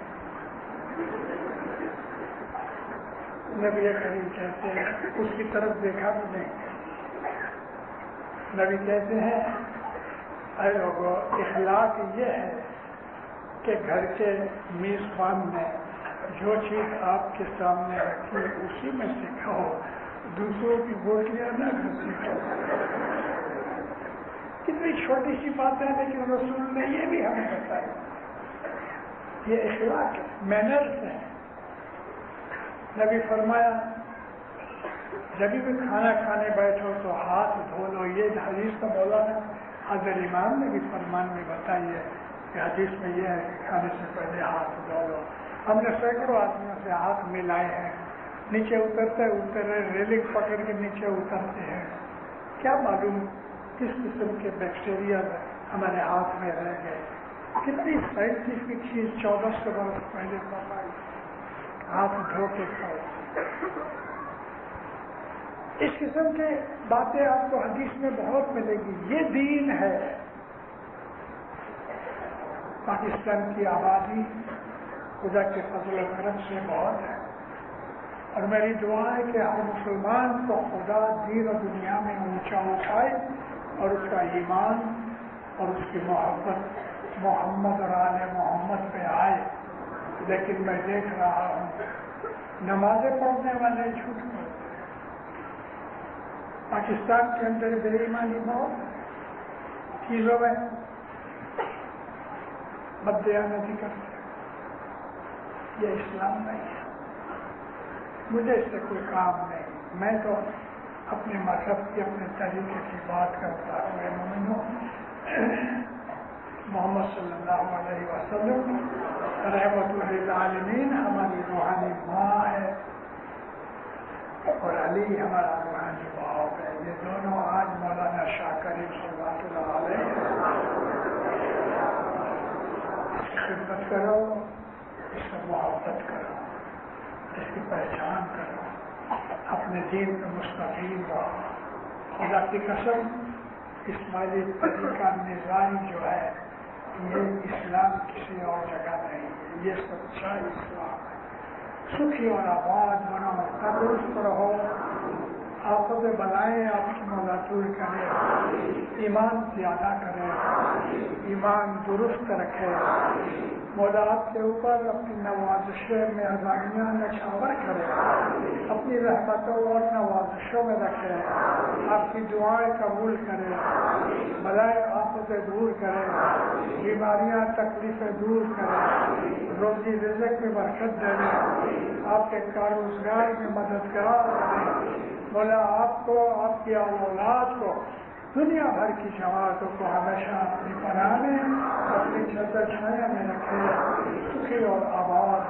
نبی کریم کہتے ہیں اس کی طرف دیکھا بھی نہیں۔ نبی کہتے ہیں اے لوگوں، اخلاق یہ ہے کہ گھر کے میزبان نے جو چیز آپ کے سامنے رکھی اسی میں سے کھاؤ، دوسروں کی بوٹیاں نہ گھسیٹو۔ کتنی چھوٹی سی بات ہے، لیکن رسول نے یہ بھی ہمیں بتایا۔ یہ اخلاق ہے، مینرز ہے۔ نبی فرمایا جب بھی کھانا کھانے بیٹھو تو ہاتھ دھو لو۔ یہ حدیث کا مولانا حضرت امام نے بھی فرمان میں بتائی ہے کہ حدیث میں یہ ہے کہ کھانے سے پہلے ہاتھ دھو لو۔ ہم نے سینکڑوں آدمیوں سے ہاتھ ملائے ہیں، نیچے اتر ریلنگ پکڑ کے نیچے اترتے ہیں، کیا معلوم کس قسم کے بیکٹیریا ہمارے ہاتھ میں رہ گئے۔ کتنی سائنٹیفک چیز 1400 برس پہلے بتائی، ہاتھ دھو کے کھاؤ۔ اس قسم کے باتیں آپ کو حدیث میں بہت ملے گی۔ یہ دین ہے۔ پاکستان کی آبادی خدا کے فضل و کرم سے بہت ہے، اور میری دعا ہے کہ ہر مسلمان کو خدا دین و دنیا میں اونچا اٹھائے اور اس کا ایمان اور اس کی محبت محمد اور آل محمد پہ آئے۔ لیکن میں دیکھ رہا ہوں نمازیں پڑھنے والے جھوٹ پڑھتے ہیں۔ پاکستان کے اندر بے ایمانی بہت چیزوں میں بددیانتی کرتے ہیں۔ یہ اسلام نہیں ہے۔ مجھے اس سے کوئی کام نہیں، میں تو اپنے مذہب کی اپنے طریقے کی بات کرتا ہوں۔ اے مومنو، محمد صلی اللہ علیہ وسلم رحمت للعالمین ہماری روحانی ماں ہے اور علی ہمارا روحانی باپ ہے۔ یہ دونوں آج مولانا شاہ کریم صلی اللہ علیہ اس کی خدمت کرو، اس سے محبت کرو، اس کی پہچان کرو، اپنے دین میں مستقیم رہو۔ خدا کی قسم اسماعیلی طریقہ نظام جو ہے یہ اسلام کسی اور جگہ نہیں ہے، یہ سچا اسلام ہے۔ سکھی اور آباد بنو، تندرست رہو، آفت بلائیں آپ کی مولا دور کرے، ایمان زیادہ کرے، ایمان درست رکھے، مولا آپ کے اوپر اپنی نوازشیں میں ازانیاں نچھاور کرے، اپنی رحمتوں اور نوازشوں میں رکھے، آپ کی دعائیں قبول کرے، بلائیں آفتیں دور کرے، بیماریاں تکلیفیں دور کرے، روزی رزق میں برکت دے، آپ کے کاروبار میں مددگار بنے۔ مولا آپ کو، آپ کی اولاد کو، دنیا بھر کی جماعتوں کو ہمیشہ اپنی پناہ میں، اپنی چھتر چھایا میں رکھے، سکھی اور آباد۔